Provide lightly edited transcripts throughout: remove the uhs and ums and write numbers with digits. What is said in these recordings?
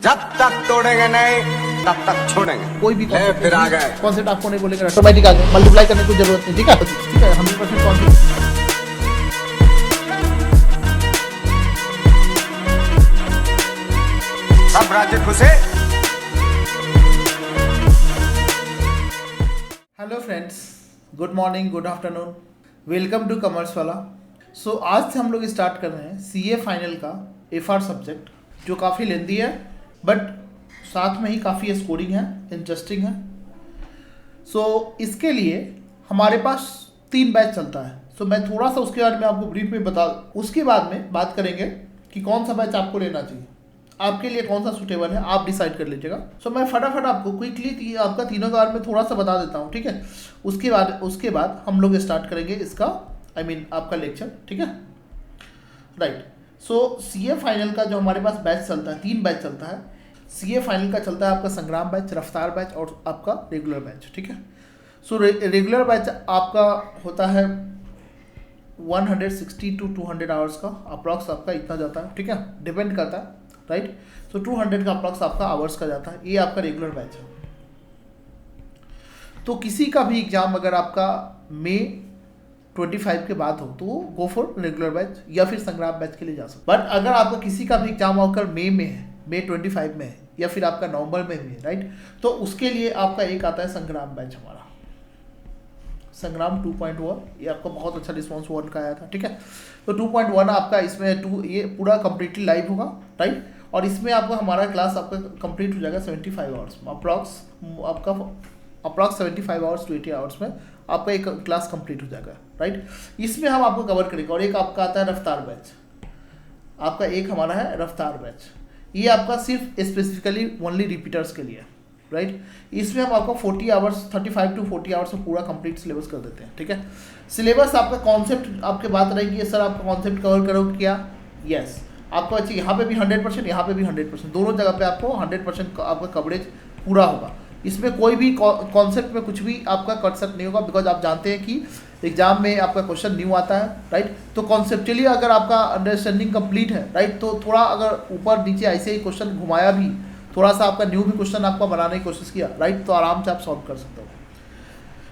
जब तक तोड़ेंगे नहीं तब तक छोड़ेंगे। कोई भी फिर आ गए कॉन्सेप्ट आपको नहीं बोलेगा ऑटोमेटिक आ गया, मल्टीप्लाई करने की जरूरत नहीं। ठीक है 100% कॉन्सेप्ट। सब राज्य खुशे। Hello friends, good morning, good afternoon, welcome to commerce वाला। सो आज से हम लोग स्टार्ट कर रहे हैं सीए फाइनल का एफआर सब्जेक्ट, जो काफ़ी लेंदी है बट साथ में ही काफ़ी स्कोरिंग है, इंटरेस्टिंग है। सो इसके लिए हमारे पास 3 बैच चलता है। सो मैं थोड़ा सा उसके बारे में आपको ब्रीफ में उसके बाद में बात करेंगे कि कौन सा बैच आपको लेना चाहिए, आपके लिए कौन सा सूटेबल है, आप डिसाइड कर लीजिएगा। सो मैं फटाफट आपको क्विकली आपका तीनों के बारे में थोड़ा सा बता देता हूँ, ठीक है। उसके बाद हम लोग स्टार्ट करेंगे इसका आपका लेक्चर, ठीक है, राइट। सो सीए फाइनल का जो हमारे पास बैच चलता है, 3 बैच चलता है। सीए फाइनल का चलता है आपका संग्राम बैच, रफ्तार बैच और आपका रेगुलर बैच, ठीक है। सो रेगुलर बैच आपका होता है 160 to 200 आवर्स का, अप्रॉक्स आपका इतना जाता है, ठीक है, डिपेंड करता है, राइट। सो 200 का अप्रॉक्स आपका आवर्स का जाता है, ये आपका रेगुलर बैच है। तो किसी का भी एग्जाम अगर आपका मई 25 के बाद हो तो गो फॉर रेगुलर बैच या फिर संग्राम बैच के लिए जा सकते। बट अगर आपका किसी का भी एग्जाम होकर मई में है, मई 25 में है या फिर आपका नवंबर में भी है, राइट, तो उसके लिए आपका एक आता है संग्राम बैच, हमारा संग्राम 2.1। ये आपका बहुत अच्छा रिस्पॉन्स 1 का आया था, ठीक है। तो 2.1 आपका इसमें ये पूरा कम्प्लीटली लाइव होगा, राइट। और इसमें आपका हमारा क्लास आपका कंप्लीट हो जाएगा 75 आवर्स में, अप्रॉक्स 75 आवर्स to 80 आवर्स में आपका एक क्लास कंप्लीट हो जाएगा, राइट। इसमें हम आपको कवर करेंगे। और एक आपका आता है रफ्तार बैच, आपका एक हमारा है रफ्तार बैच, ये आपका सिर्फ स्पेसिफिकली ओनली रिपीटर्स के लिए, राइट। इसमें हम आपको 40 आवर्स 35 to 40 आवर्स में पूरा कंप्लीट सिलेबस कर देते हैं, ठीक है। सिलेबस आपका कॉन्सेप्ट आपके बात रहेगी, सर आपका कॉन्सेप्ट कवर करोगे क्या? यस, आपको अच्छी यहाँ पे भी 100%, यहाँ पे भी 100%, दोनों जगह पे आपको 100% आपका कवरेज पूरा होगा। इसमें कोई भी कॉन्सेप्ट में कुछ भी आपका कट सकता नहीं होगा, बिकॉज आप जानते हैं कि एग्जाम में आपका क्वेश्चन न्यू आता है, राइट। तो कॉन्सेप्चुअली अगर आपका अंडरस्टैंडिंग कंप्लीट है, राइट, तो थोड़ा अगर ऊपर नीचे ऐसे ही क्वेश्चन घुमाया भी, थोड़ा सा आपका न्यू भी क्वेश्चन आपका बनाने की कोशिश किया, राइट, तो आराम से आप सॉल्व कर सकते हो।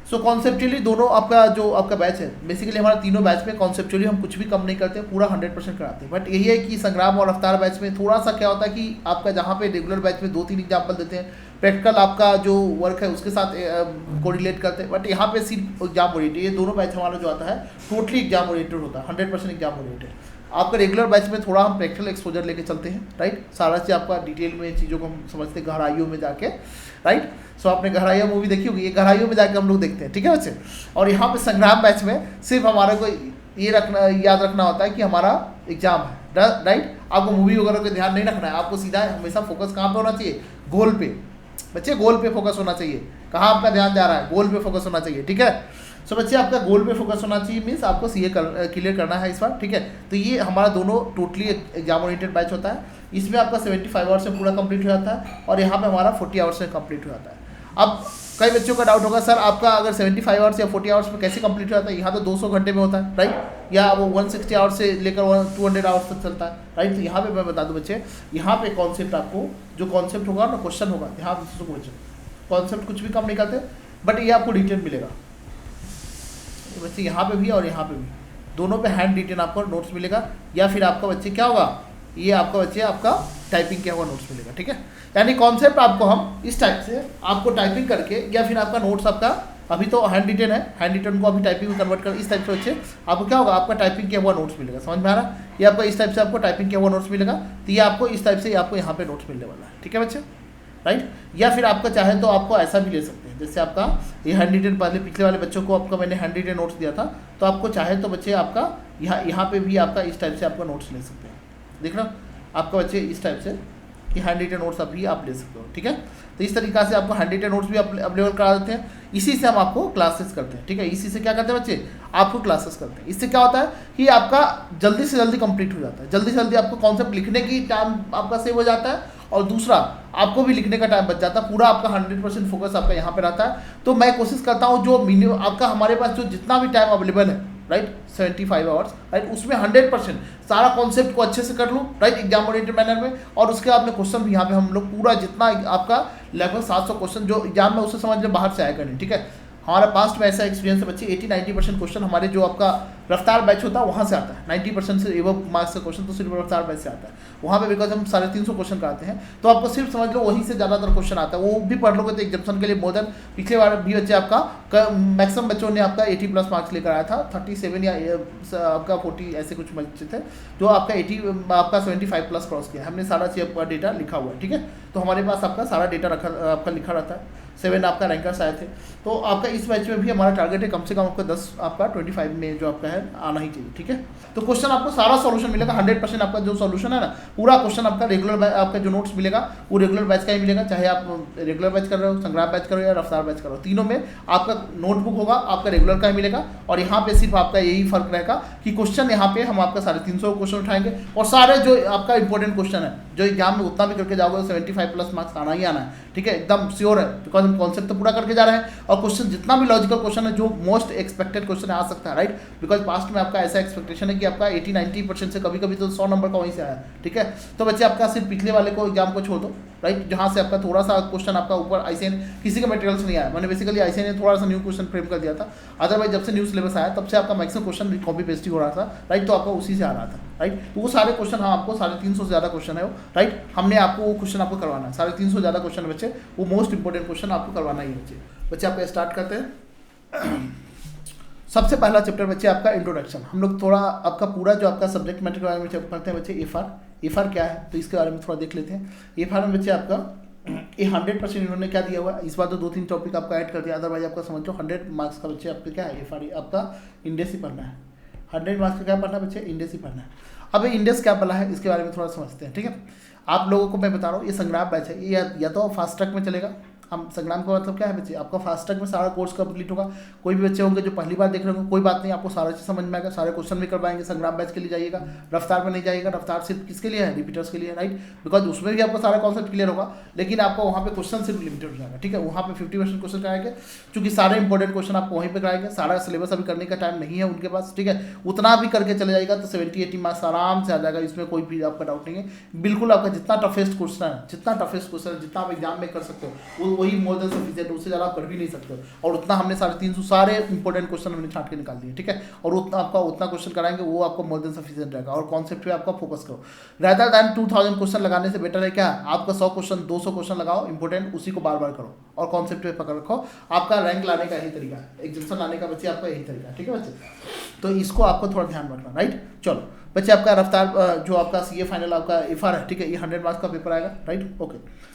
सो कॉन्सेप्चुअली दोनों आपका जो आपका बैच है, बेसिकली हमारा तीनों बैच में कॉन्सेप्चुअली हम कुछ भी कम नहीं करते, पूरा 100% कराते हैं। बट यही है कि संग्राम और रफ्तार बैच में थोड़ा सा क्या होता है कि आपका जहाँ पे रेगुलर बैच में 2-3 एग्जाम्पल देते हैं, प्रैक्टिकल आपका जो वर्क है उसके साथ कोरिलेट करते हैं, बट यहाँ पे सिर्फ एग्जाम ओरिएंटेड। ये दोनों बैच हमारा जो आता है टोटली एग्जाम ओरिएंटेड होता है, 100% एग्जाम ओरिएंटेड। आपका रेगुलर बैच में थोड़ा हम प्रैक्टिकल एक्सपोजर लेके चलते हैं, राइट, सारा चीज़ आपका डिटेल में चीज़ों को हम समझते हैं गहराइयों में जाके, राइट। सो आपने गहराइया मूवी देखी होगी, ये गहराइयों में जाके हम लोग देखते हैं, ठीक है बच्चे। और यहाँ पे संग्राम बैच में सिर्फ हमारे को ये याद रखना होता है कि हमारा एग्जाम है, राइट। आपको मूवी वगैरह का ध्यान नहीं रखना है, आपको सीधा हमेशा फोकस कहाँ पे होना चाहिए? गोल पे, बच्चे गोल पे फोकस होना चाहिए। कहाँ आपका ध्यान जा रहा है? गोल पे फोकस होना चाहिए, ठीक है। सो बच्चे आपका गोल पे फोकस होना चाहिए, मीन्स आपको सीए क्लियर करना है इस बार, ठीक है। तो ये हमारा दोनों टोटली एग्जाम ओरिएंटेड बैच होता है। इसमें आपका 75 आवर्स में पूरा कंप्लीट हो जाता है और यहाँ पे हमारा 40 आवर्स में कंप्लीट हो जाता है। अब कई बच्चों का डाउट होगा, सर आपका अगर 75 आवर्स या 40 आवर्स में कैसे कंप्लीट हो जाता है? यहाँ तो 200 घंटे में होता है, राइट, या वो 160 आवर्स से लेकर 200 आवर्स तक चलता है, राइट। तो यहाँ पे मैं बता दूँ बच्चे, यहाँ पे कॉन्सेप्ट आपको जो कॉन्सेप्ट होगा ना, क्वेश्चन होगा, यहाँ बच्चे कॉन्सेप्ट कुछ भी कम नहीं करते, बट ये आपको डिटेल मिलेगा बच्चे, यहाँ पे भी और यहाँ पे भी, दोनों पे हैंड रिटन आपको नोट्स मिलेगा, या फिर आपका बच्चे क्या होगा, ये आपका बच्चे आपका टाइपिंग किया हुआ नोट्स मिलेगा, ठीक है। यानी कॉन्सेप्ट आपको हम इस टाइप से आपको टाइपिंग करके, या फिर आपका नोट्स आपका अभी तो हैंड रिटन है, हैंड रिटन को अभी टाइपिंग में कन्वर्ट कर, इस टाइप से बच्चे आपको क्या होगा, आपका टाइपिंग किया हुआ नोट्स मिलेगा। समझ में आ रहा? ये आपको इस टाइप से आपको टाइपिंग किया हुआ नोट्स मिलेगा, तो ये आपको इस टाइप से आपको यहाँ पे नोट्स मिलने वाला है, ठीक है बच्चे, राइट। या फिर आपका चाहे तो आपको ऐसा भी ले सकते हैं, जैसे आपका ये हैंड रिटन, पहले पिछले वाले बच्चों को आपका मैंने हैंड रिटन नोट्स दिया था, तो आपको चाहे तो बच्चे आपका यहाँ पे भी आपका इस टाइप से आपका नोट्स ले सकते हैं। देख लो आपका बच्चे इस टाइप से कि हैंड रिटन नोट्स अभी आप ले सकते हो, ठीक है। तो इस तरीक़ा से आपको हैंड रिटन नोट्स भी अवेलेबल करा देते हैं। इसी से हम आपको क्लासेस करते हैं, ठीक है। इसी से क्या करते हैं बच्चे, आपको क्लासेस करते हैं। इससे क्या होता है कि आपका जल्दी से जल्दी कंप्लीट हो जाता है, जल्दी से जल्दी आपको कॉन्सेप्ट लिखने की टाइम आपका सेव हो जाता है, और दूसरा आपको भी लिखने का टाइम बच जाता है, पूरा आपका 100% फोकस आपका यहाँ पे रहता है। तो मैं कोशिश करता हूँ जो मिनिमम आपका हमारे पास जो जितना भी टाइम अवेलेबल है, राइट 75 आवर्स, राइट उसमें 100% सारा कॉन्सेप्ट को अच्छे से कर लूँ, राइट एग्जाम ओरिएंटेड मैनर में, और उसके बाद में क्वेश्चन भी यहाँ पे हम लोग पूरा जितना आपका लगभग 700 क्वेश्चन जो एग्जाम में उसे समझ में बाहर से आएगा नहीं, ठीक है। हमारा पास्ट में ऐसा एक्सपीरियंस है बच्चे 80-90% क्वेश्चन हमारे जो आपका रफ्तार बैच होता है वहाँ से आता है, 90% से एवं मार्क्स का क्वेश्चन तो सिर्फ रफ्तार बैच से आता है वहाँ पे, बिकॉज हम 350 क्वेश्चन कराते हैं, तो आपको सिर्फ समझ लो वहीं से ज़्यादातर क्वेश्चन आता है, वो भी पढ़ लोगे तो एग्जाम्सन के लिए मोर देन पिछले बार भी बच्चे आपका मैक्सिमम बच्चों ने आपका 80+ मार्क्स लेकर आया था, 37 या आपका 40 ऐसे कुछ बच्चे थे जो आपका 75+ क्रॉस किया, हमने सारा चीज डेटा लिखा हुआ है, ठीक है। तो हमारे पास आपका सारा डेटा आपका लिखा रहता है, 7 आपका रैंकर्स आए थे, तो आपका इस बैच में भी हमारा टारगेट है कम से कम आपका 10 आपका 25 में जो आपका है आना ही चाहिए, ठीक है। तो क्वेश्चन आपको सारा सॉल्यूशन मिलेगा, 100% आपका जो सॉल्यूशन है ना पूरा क्वेश्चन आपका रेगुलर आपका जो नोट्स मिलेगा वो रेगुलर बैच का ही मिलेगा, चाहे आप रेगुलर बैच कर रहे हो, संग्राम बैच कर रहे हो या रफ्तार बैच कर रहे हो, तीनों में आपका नोटबुक होगा आपका रेगुलर का ही मिलेगा। और यहाँ पे सिर्फ आपका यही फर्क रहेगा कि क्वेश्चन यहाँ पे हम आपका 350 क्वेश्चन उठाएंगे और सारे जो आपका इंपॉर्टेंट क्वेश्चन है जो एग्जाम में उतना भी करके जाओगे 75+ मार्क्स आना ही आना है, ठीक है, एकदम श्योर है, बिकॉज हम कॉन्सेप्ट तो पूरा करके जा रहे हैं और क्वेश्चन जितना भी लॉजिकल क्वेश्चन है जो मोस्ट एक्सपेक्टेड क्वेश्चन आ सकता है, राइट, बिकॉज पास्ट में आपका ऐसा एक्सपेक्टेशन है कि आपका 80-90% से कभी कभी तो 100 नंबर का वहीं से आया, ठीक है। तो बच्चे आपका सिर्फ पिछले वाले को एग्जाम को छोड़ दो, राइट, जहाँ से आपका थोड़ा सा क्वेश्चन आपका ऊपर आईसीएन किसी का मटेरियल से नहीं आया, मैंने बेसिकली आईसीएन ने थोड़ा सा न्यू क्वेश्चन फ्रेम कर दिया था, अदरवाइज जब से न्यू सिलेबस आया तब से आपका मैक्सिमम क्वेश्चन कॉपी पेस्ट ही हो रहा था, राइट, तो आपका उसी से आ रहा था, राइट। तो वो सारे क्वेश्चन हम आपको 350 से ज़्यादा क्वेश्चन है वो, राइट, हमने आपको वो क्वेश्चन आपको करवाना है, 350 से ज़्यादा क्वेश्चन बच्चे, वो मोस्ट इंपॉर्टेंट क्वेश्चन आपको करवाना ही है बच्चे आप स्टार्ट करते हैं। सबसे पहला चैप्टर बच्चे आपका इंट्रोडक्शन, हम लोग थोड़ा आपका पूरा जो आपका सब्जेक्ट मैटर के बारे में पढ़ते हैं बच्चे। एफआर क्या है तो इसके बारे में थोड़ा देख लेते हैं। एफआर में बच्चे आपका ये 100% इन्होंने क्या दिया हुआ है, इस बार तो 2-3 टॉपिक आपका ऐड कर दिया, अदरवाइज आपका समझ लो 100 मार्क्स का बच्चे आपका क्या है एफआर आपका इंडेक्स ही पढ़ना है, 100 मार्क्स का क्या पढ़ना है बच्चे इंडेक्स ही पढ़ना है। अब ये इंडेक्स क्या पढ़ा है इसके बारे में थोड़ा समझते हैं, ठीक है। आप लोगों को मैं बता रहा हूँ ये संग्राम बैच है, ये या तो फास्ट ट्रैक में चलेगा, हम संग्राम का मतलब क्या है बच्चे आपका फास्ट ट्रैक में सारा कोर्स कंप्लीट होगा। कोई भी बच्चे होंगे जो पहली बार देख रहे होंगे कोई बात नहीं, आपको सारा चीज़ समझ में आएगा, सारे क्वेश्चन भी करवाएंगे। संग्राम बैच के लिए जाइएगा, रफ्तार में नहीं जाइएगा, रफ्तार सिर्फ किसके लिए है रिपीटर्स के लिए, राइट, बिकॉज उसमें भी आपको सारा कॉन्सेप्ट क्लियर होगा, लेकिन आपको वहाँ पे क्वेश्चन सिर्फ लिमिटेड हो जाएगा, ठीक है। वहाँ पे 50% क्वेश्चन कराएंगे, क्योंकि सारे इंपॉर्टेंट क्वेश्चन आपको वहीं पर कराएंगे, सारा सिलेबस अभी करने का टाइम नहीं है उनके पास, ठीक है। उतना भी करके चले जाएगा तो 70-80 मार्क्स आराम से आ जाएगा, इसमें कोई भी आपका डाउट नहीं है। बिल्कुल आपका जितना टफेस्ट क्वेश्चन है जितना आप एग्जाम में कर सकते हो वही मोर देन सफिशिएंट, उससे ज़्यादा आप कर भी नहीं सकते हो। और उतना हमने 350 सारे इंपॉर्टेंट क्वेश्चन हमने छांट के निकाल दिए, ठीक है। और उतना क्वेश्चन कराएंगे वो आपको मोर देन सफिशिएंट रहेगा। और कॉन्सेप्ट पे आपका फोकस करो, रेदर दैन 2000 क्वेश्चन लगाने से बेटर है क्या आपका 100 क्वेश्चन 200 क्वेश्चन लगाओ इंपॉर्टेंट, उसी को बार बार करो और कॉन्सेप्ट पे पकड़ रखो। आपका रैंक लाने का यही तरीका है, एग्जाम लाने का बच्चे आपका यही तरीका है, ठीक है बच्चे। तो इसको आपको थोड़ा ध्यान रखना, राइट। चलो बच्चे आपका रफ्तार जो आपका सीए फाइनल आपका एफआर है, ठीक है, ये 100 मार्क्स का पेपर आएगा, राइट, ओके।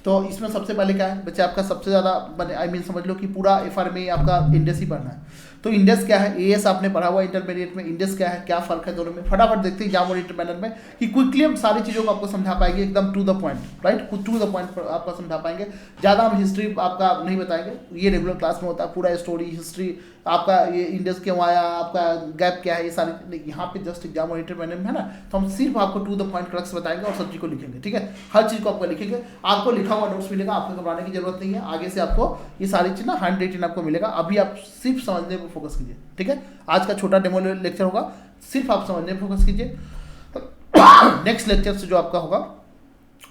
तो इसमें सबसे पहले क्या है बच्चे आपका सबसे ज़्यादा समझ लो कि पूरा एफआर में आपका इंडेक्स ही पढ़ना है। तो इंडेक्स क्या है, एएस आपने पढ़ा हुआ इंटरमीडिएट में, इंडेक्स क्या है, क्या फर्क है दोनों में, फटाफट देखते हैं एग्जाम ओरिएंटेड मैनर में कि क्विकली हम सारी चीज़ों को आपको समझा पाएंगे, एकदम to the point, right, to the point पर आपका समझा पाएंगे। ज़्यादा हम हिस्ट्री आपका नहीं बताएंगे, ये रेगुलर क्लास में होता है, पूरा स्टोरी हिस्ट्री आपका ये इंडेक्स क्यों आया, आपका गैप क्या है, ये सारी यहाँ पे जस्ट एग्जाम ओरिएंटेड मैनर में है ना, तो हम सिर्फ आपको टू द पॉइंट क्रक्स बताएंगे और सब चीज़ को लिखेंगे, ठीक है। हर चीज़ को आपको लिखेंगे, आपको लिखा हुआ नोट्स मिलेगा, आपको घबराने की जरूरत नहीं है। आगे से आपको ये सारी चीज़ ना हैंड रिटन आपको मिलेगा, अभी आप सिर्फ समझने पर फोकस कीजिए, ठीक है। आज का छोटा डेमो लेक्चर होगा, सिर्फ आप समझने पर फोकस कीजिए। नेक्स्ट लेक्चर से जो आपका होगा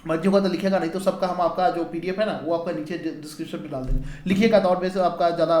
मर्जी होगा तो लिखेगा, नहीं तो सबका हम आपका जो पीडीएफ है ना वो आपका नीचे डिस्क्रिप्शन में डाल देंगे, लिखिएगा तो और वैसे आपका ज़्यादा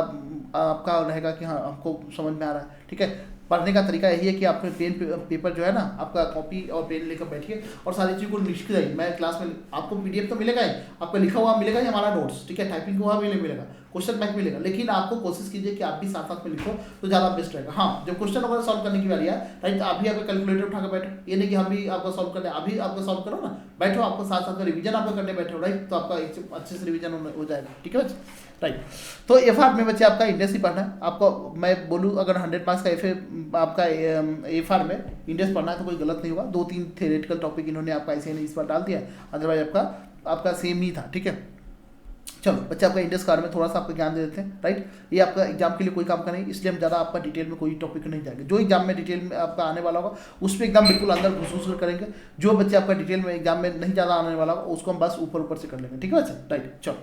आपका रहेगा कि हाँ हमको समझ में आ रहा है, ठीक है। पढ़ने का तरीका यही है कि आपने पेन पेपर जो है ना आपका कॉपी और पेन लेकर बैठिए और सारी चीज़ को लिख के जाइए। मैं क्लास में आपको पीडीएफ तो मिलेगा ही, आपका लिखा हुआ मिलेगा ही हमारा नोट्स, ठीक है, टाइपिंग को वहाँ भी मिलेगा, क्वेश्चन बैंक मिलेगा, लेकिन आपको कोशिश कीजिए कि आप भी साथ साथ में लिखो तो ज़्यादा बेस्ट रहेगा। हाँ, जब क्वेश्चन वगैरह सॉल्व करने की बारी है, राइट, अभी आपका कैलकुलेटर उठा कर बैठो, ये नहीं कि हम भी आपको सॉल्व करने, अभी आपको सॉल्व करो ना, बैठो, आपको साथ साथ में रिवीजन आपको करने बैठो, राइट, तो आपका अच्छे से रिवीजन हो जाएगा, ठीक है बच्चे, राइट। तो एफआर में बच्चे आपका इंडेक्स ही पढ़ना है। आपको मैं बोलूँ अगर 100 मार्क्स का आपका एफआर में इंडेक्स पढ़ना है तो कोई गलत नहीं होगा। 2-3 थ्योरेटिकल टॉपिक इन्होंने आपका ऐसे ही इस बार डाल दिया, अदरवाइज आपका सेम ही था, ठीक है। चलो बच्चे आपका इंडेक्स कार्ड में थोड़ा सा आपका ज्ञान दे देते हैं, राइट। ये आपका एग्जाम के लिए कोई काम का नहीं, इसलिए हम ज़्यादा आपका डिटेल में कोई टॉपिक नहीं जाएंगे। जो एग्जाम में डिटेल में आपका आने वाला होगा उस पर एकदम बिल्कुल अंदर घुस कर करेंगे। जो बच्चे आपका डिटेल में एग्जाम में नहीं ज़्यादा आने वाला होगा उसको हम बस ऊपर से कर लेंगे, ठीक है बच्चे, राइट। चलो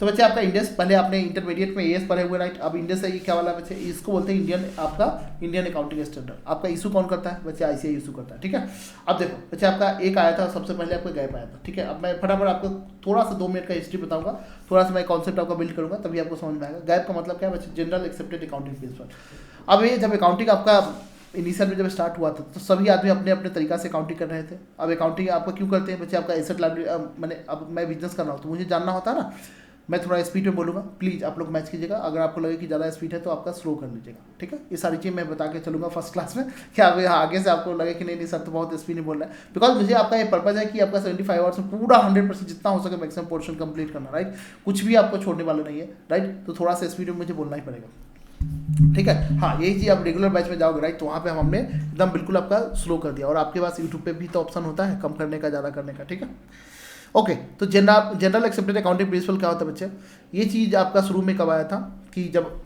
तो बच्चे आपका इंडेक्स पहले आपने इंटरमीडिएट में एएस पढ़े हुए, राइट। अब इंडेक्स है ये क्या वाला बच्चे, इसको बोलते हैं इंडियन अकाउंटिंग स्टैंडर्ड। आपका इशू कौन करता है बच्चे, आईसीआई इशू करता है, ठीक है। अब देखो बच्चे आपका एक आया था सबसे पहले, आपका गैप आया था, ठीक है। अब मैं फटाफट आपको थोड़ा सा 2 मिनट का हिस्ट्री बताऊंगा, थोड़ा सा मैं कॉन्सेप्ट आपका बिल्ड करूंगा, तभी आपको समझ में आएगा। गैप का मतलब क्या है बच्चे, जनरल एक्सेप्टेड अकाउंटिंग प्रिंसिपल। अब ये जब अकाउंटिंग आपका इनिशियल में जब स्टार्ट हुआ था तो सभी आदमी अपने अपने तरीका से अकाउंटिंग कर रहे थे। अब अकाउंटिंग आपका क्यों करते हैं बच्चे, आपका एसेट लायबिलिटी, मैंने अब मैं बिजनेस कर रहा हूँ तो मुझे जानना होता है ना। मैं थोड़ा स्पीड में बोलूँगा, प्लीज़ आप लोग मैच कीजिएगा। अगर आपको लगे कि ज़्यादा स्पीड है तो आपका स्लो कर लीजिएगा, ठीक है। ये सारी चीज़ मैं बता के चलूँगा फर्स्ट क्लास में, कि आप आगे से आपको लगे कि नहीं सर तो बहुत स्पीड नहीं बोल रहा है। बिकॉज मुझे आपका ये पर्पज़ है कि आपका 75 आवर्स में पूरा 100% जितना हो सके मैक्सिमम पोर्शन कंप्लीट करना, राइट। कुछ भी आपको छोड़ने वाला नहीं है, राइट। तो थोड़ा सा स्पीड में मुझे बोलना ही पड़ेगा, ठीक है। हाँ यही चीज़ आप रेगुलर बैच में जाओगे, राइट, तो वहाँ पे हमने एकदम बिल्कुल आपका स्लो कर दिया। और आपके पास यूट्यूब पे भी तो ऑप्शन होता है कम करने का, ज़्यादा करने का, ठीक है। ओके तो जनरल एक्सेप्टेड अकाउंटिंग प्रिंसिपल क्या होता है बच्चे, ये चीज़ आपका शुरू में कब आया था कि जब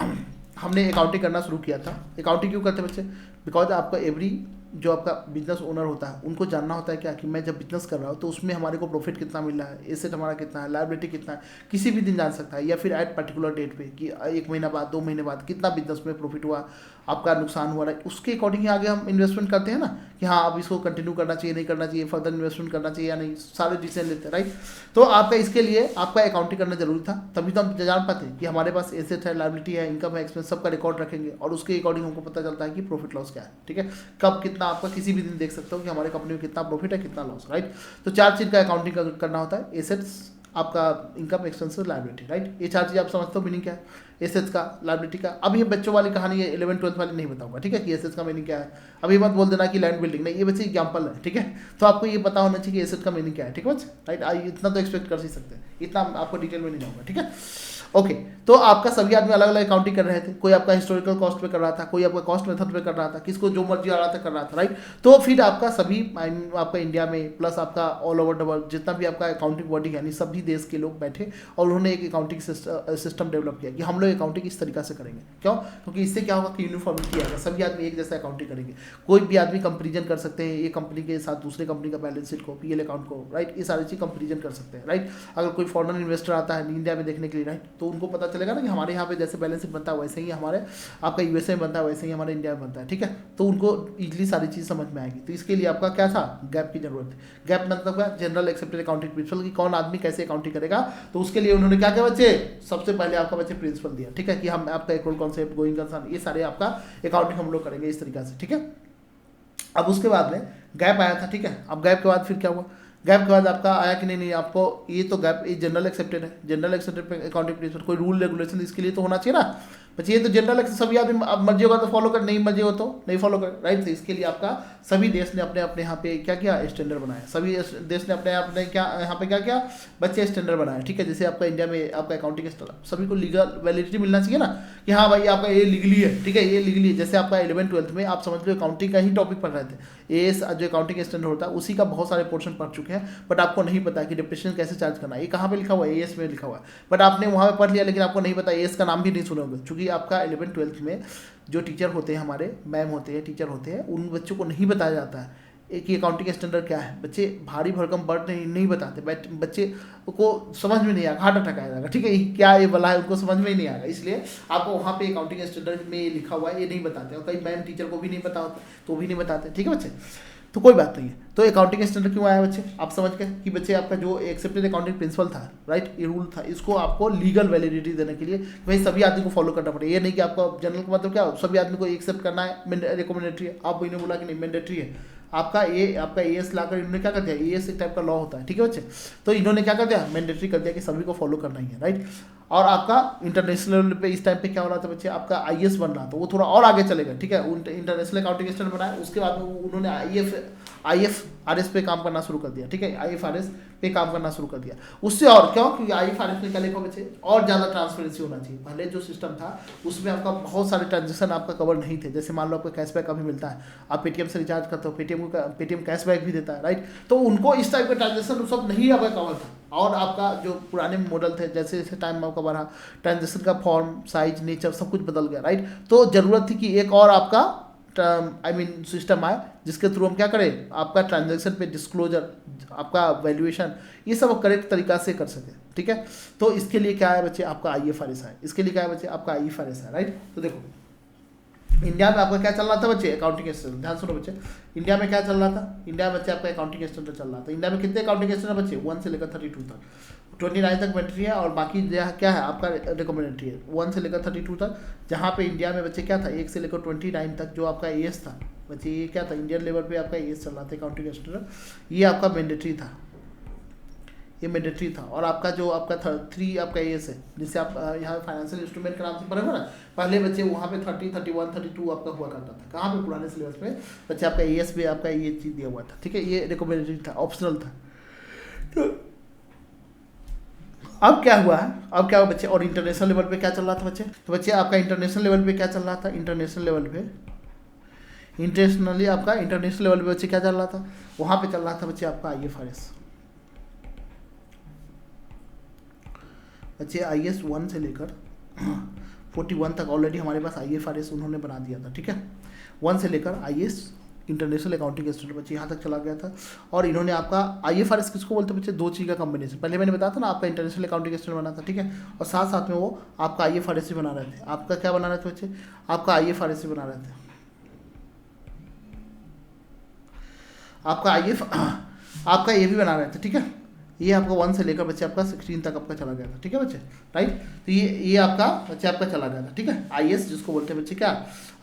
हमने अकाउंटिंग करना शुरू किया था। अकाउंटिंग क्यों करते हैं बच्चे, बिकॉज आपका एवरी जो आपका बिजनेस ओनर होता है उनको जानना होता है क्या कि मैं जब बिजनेस कर रहा हूँ तो उसमें हमारे को प्रॉफिट कितना मिल रहा है, एसेट हमारा कितना है, लायबिलिटी कितना है, किसी भी दिन जान सकता है, या फिर एट पर्टिकुलर डेट पे कि 1 महीना बाद 2 महीने बाद कितना बिजनेस में प्रॉफिट हुआ, आपका नुकसान हुआ, है उसके अकॉर्डिंग ही आगे हम इन्वेस्टमेंट करते हैं ना, कि हाँ अब इसको कंटिन्यू करना चाहिए, नहीं करना चाहिए, फर्दर इन्वेस्टमेंट करना चाहिए या नहीं, सारे डिसीजन लेते हैं, राइट। तो आपका इसके लिए आपका अकाउंटिंग करना जरूरी था, तभी तो हम जान पाते हैं कि हमारे पास एसेट है, लायबिलिटी है, इनकम है, एक्सपेंस, सबका रिकॉर्ड रखेंगे और उसके अकॉर्डिंग हमको पता चलता है कि प्रॉफिट लॉस क्या है, ठीक है। कब कितना आपका किसी भी दिन देख सकते हो कि हमारे कंपनी में कितना प्रॉफिट है, कितना लॉस, राइट। तो 4 चीज़ का अकाउंटिंग करना होता है, एसेट्स, आपका इनकम, एक्सपेंसेस, लायबिलिटी, राइट। ये 4 चीज़ आप समझते हो मीनिंग क्या है एसेट्स का, लायबिलिटी का। अब ये बच्चों वाली कहानी है, 11th 12th वाली नहीं बताऊंगा, ठीक है, कि एसेट्स का मीनिंग क्या है। अभी मत बोल देना कि लैंड बिल्डिंग, नहीं, ये बच्चे एग्जाम्पल है, ठीक है। तो आपको ये पता होना चाहिए कि एसेट का मीनिंग क्या है, ठीक है बच्चे, राइट। इतना तो एक्सपेक्ट कर ही सकते हैं, इतना आपको डिटेल में नहीं जाऊँगा, ठीक है। ओके तो आपका सभी आदमी अलग अलग अकाउंटिंग कर रहे थे, कोई आपका हिस्टोरिकल कॉस्ट पे कर रहा था, कोई आपका कॉस्ट मेथड पे कर रहा था, किसको जो मर्जी आ रहा था कर रहा था, राइट। तो फिर आपका सभी आपका इंडिया में प्लस आपका ऑल ओवर द वर्ल्ड जितना भी आपका अकाउंटिंग बॉडी है, यानी सभी देश के लोग बैठे और उन्होंने एक अकाउंटिंग सिस्टम डेवलप किया कि हम लोग अकाउंटिंग इस तरीका से करेंगे। क्यों, क्योंकि इससे क्या होगा कि यूनिफॉर्मिटी आएगा, सभी आदमी एक जैसा अकाउंटिंग करेंगे। कोई भी आदमी कंपेरिजन कर सकते हैं, एक कंपनी के साथ दूसरे कंपनी का बैलेंस शीट को, पीएल अकाउंट को, राइट। ये सारी चीज़ कंपेरिजन कर सकते हैं, राइट। अगर कोई फॉरेन इन्वेस्टर आता है इंडिया में देखने के लिए, राइट, तो उनको पता चलेगा ना कि हमारे यहाँ पे जैसे बैलेंस शीट बनता है वैसे ही हमारे आपका यूएसए में बनता है, वैसे ही हमारे इंडिया में बनता है, ठीक है। तो उनको इजीली सारी चीज़ समझ में आएगी। तो इसके लिए आपका क्या था, गैप की जरूरत है। गैप मतलब क्या, जनरल एक्सेप्टेड अकाउंटिंग प्रिंसिपल की कौन आदमी कैसे अकाउंटिंग करेगा। तो उसके लिए उन्होंने क्या किया बच्चे, सबसे पहले आपका बच्चे प्रिंसिपल दिया, ठीक है, कि हम आपका एक कॉन्सेप्ट, गोइंग कंसर्न, ये सारे आपका अकाउंटिंग हम लोग करेंगे इस तरीके से, ठीक है। अब उसके बाद में गैप आया था, ठीक है। अब गैप के बाद फिर क्या हुआ, गैप के बाद आपका आया कि नहीं आपको ये तो गैप ये जनरल एक्सेप्टेड है, जनरल एक्सेप्टेड अकाउंटिंग प्रिंसिपल, कोई रूल रेगुलेशन इसके लिए तो होना चाहिए ना बच्चे। ये तो जनरल सभी आदमी अब मर्जी होगा तो फॉलो कर, नहीं मर्जी हो तो नहीं फॉलो कर, राइट। तो इसके लिए आपका सभी देश ने अपने अपने यहाँ पे क्या किया, स्टैंडर्ड बनाया। सभी देश ने अपने अपने क्या यहाँ पे क्या किया बच्चे, स्टैंडर्ड बनाया, ठीक है। जैसे आपका इंडिया में आपका अकाउंटिंग सभी को लीगल वैलिडिटी मिलना चाहिए ना, कि हाँ भाई आपका ये लीगली है, ठीक है, ये लीगली है। जैसे आपका 11th 12th में आप समझ लो अकाउंटिंग का ही टॉपिक पढ़ रहे थे, एएस जो अकाउंटिंग स्टैंडर्ड होता है उसी का बहुत सारे पोर्शन पढ़ चुके हैं, बट आपको नहीं पता कि डिप्रेशन कैसे चार्ज करना है। ये कहाँ पे लिखा हुआ है, एएस में लिखा हुआ है, बट आपने वहाँ पे पढ़ लिया, लेकिन आपको नहीं पता, एएस का नाम भी नहीं सुनोगे, क्योंकि आपका 11th 12th में जो टीचर होते हैं, हमारे मैम होते हैं, टीचर होते हैं, उन बच्चों को नहीं बताया जाता है एक ही अकाउंटिंग स्टैंडर्ड क्या है। बच्चे भारी भरकम वर्ड नहीं बताते, बच्चे को समझ में नहीं आएगा, हार्ट अटैक आ जाएगा, ठीक है, क्या ये बला है उनको समझ में ही नहीं आएगा। इसलिए आपको वहाँ पे अकाउंटिंग स्टैंडर्ड में ये लिखा हुआ है, ये नहीं बताते, और कई मैम टीचर को भी नहीं पता होता तो भी नहीं बताते, ठीक है बच्चे। तो कोई बात नहीं है। तो अकाउंटिंग स्टैंडर्ड क्यों आया बच्चे, आप समझ गए कि बच्चे आपका जो एक्सेप्टेड अकाउंटिंग प्रिंसिपल था, राइट, ये रूल था, इसको आपको लीगल वैलिडिटी देने के लिए भाई सभी आदमी को फॉलो करना पड़ेगा। ये नहीं कि आपका जनरल का मतलब क्या, सभी आदमी को एक्सेप्ट करना है, रिकमेंडेटरी है। आप इन्होंने बोला कि नहीं मैंडेटरी है, आपका एएस लाकर इन्होंने क्या कर दिया, एएस एक टाइप का लॉ होता है, ठीक है बच्चे। तो इन्होंने क्या कर दिया, मैंडेटरी कर दिया कि सभी को फॉलो करना ही है, राइट। और आपका इंटरनेशनल लेवल पे इस टाइम पे क्या हो रहा था बच्चे, आपका आईएएस बन रहा था, वो थोड़ा और आगे चलेगा, ठीक है। इंटरनेशनल अकाउंटिंग स्टैंडर्ड बनाया, उसके बाद में उन्होंने आईएफआरएस पे काम करना शुरू कर दिया, ठीक है, आईएफआरएस पे काम करना शुरू कर दिया। उससे और क्यों, क्योंकि आईएफआरएस में क्या लिखा बच्चे, और ज़्यादा ट्रांसपेरेंसी होना चाहिए। पहले जो सिस्टम था उसमें आपका बहुत सारे ट्रांजेक्शन आपका कवर नहीं थे। जैसे मान लो आपको कैशबैक अभी मिलता है, आप पेटीएम से रिचार्ज करते हो, पेटीएम कैशबैक भी देता है, राइट। तो उनको इस टाइप का ट्रांजेक्शन सब नहीं आपका कवर था, और आपका जो पुराने मॉडल थे, जैसे जैसे टाइम आपका बढ़ा, ट्रांजेक्शन का फॉर्म, साइज, नेचर सब कुछ बदल गया, राइट। तो ज़रूरत थी कि एक और आपका सिस्टम आए जिसके थ्रू हम क्या करें, आपका ट्रांजेक्शन पे डिस्क्लोजर, आपका वैल्यूएशन, ये सब करेक्ट तरीका से कर सके, ठीक है। तो इसके लिए क्या है बच्चे, आपका IFRS है। इसके लिए क्या है बच्चे, आपका IFRS है, राइट। तो देखो इंडिया में आपका क्या चल रहा था बच्चे, अकाउंटिंग स्टैंडर्ड। ध्यान सुनो बच्चे, इंडिया में क्या चल रहा था, इंडिया में बच्चे आपका अकाउंटिंग स्टैंडर्ड चल रहा था। इंडिया में कितने अकाउंटिंग स्टैंडर्ड बच्चे, 1 से लेकर 32 तक, 29 तक मैंडेटरी है और बाकी क्या है आपका रिकमेंडेटरी है, 1 से लेकर 32 तक। जहाँ पे इंडिया में बच्चे क्या था, 1 से लेकर 29 तक जो आपका AS था बच्चे, ये क्या था, इंडियन लेवल पे आपका AS चल रहा था अकाउंटिंग स्टैंडर्ड, ये आपका मैंडेटरी था, ये मैंडेटरी था। और आपका जो आपका 3 आपका AS है, जिससे आप यहाँ फाइनेंशियल इंस्ट्रूमेंट के नाम से पढ़े हो ना, पहले बच्चे वहाँ पे 30, 31, 32 आपका हुआ करता था। कहाँ पे, पुराने सिलेबस में बच्चे आपका AS में आपका ये चीज़ दिया हुआ था, ठीक है। ये रिकमेंडेटरी था, ऑप्शनल था। तो अब क्या हुआ है, अब क्या हुआ बच्चे, और इंटरनेशनल लेवल पे क्या चल रहा था बच्चे, तो बच्चे आपका इंटरनेशनल लेवल पे क्या चल रहा था, इंटरनेशनल लेवल पे, इंटरनेशनल लेवल पे बच्चे क्या चल रहा था, वहाँ पे चल रहा था बच्चे आपका IFRS। बच्चे IS 1 से लेकर 41 तक ऑलरेडी हमारे पास IFRS उन्होंने बना दिया था, ठीक है। 1 से लेकर IS इंटरनेशनल अकाउंटिंग स्टैंडर्ड बच्चे यहाँ तक चला गया था। और इन्होंने आपका IFRS किसको बोलते हैं बच्चे, 2 चीज़ का कॉम्बिनेशन। पहले मैंने बताया था ना, आपका इंटरनेशनल अकाउंटिंग स्टैंडर्ड बना था, ठीक है, और साथ साथ में वो आपका IFRS भी बना रहे थे। आपका क्या बना रहे थे बच्चे, आपका IFRS भी बना रहे थे, आपका ये भी बना रहे थे, ठीक है। ये आपका 1 से लेकर बच्चे आपका 16 तक आपका चला गया था, ठीक है बच्चे, राइट। तो ये आपका बच्चे आपका चला गया था, ठीक है। IS जिसको बोलते हैं बच्चे क्या,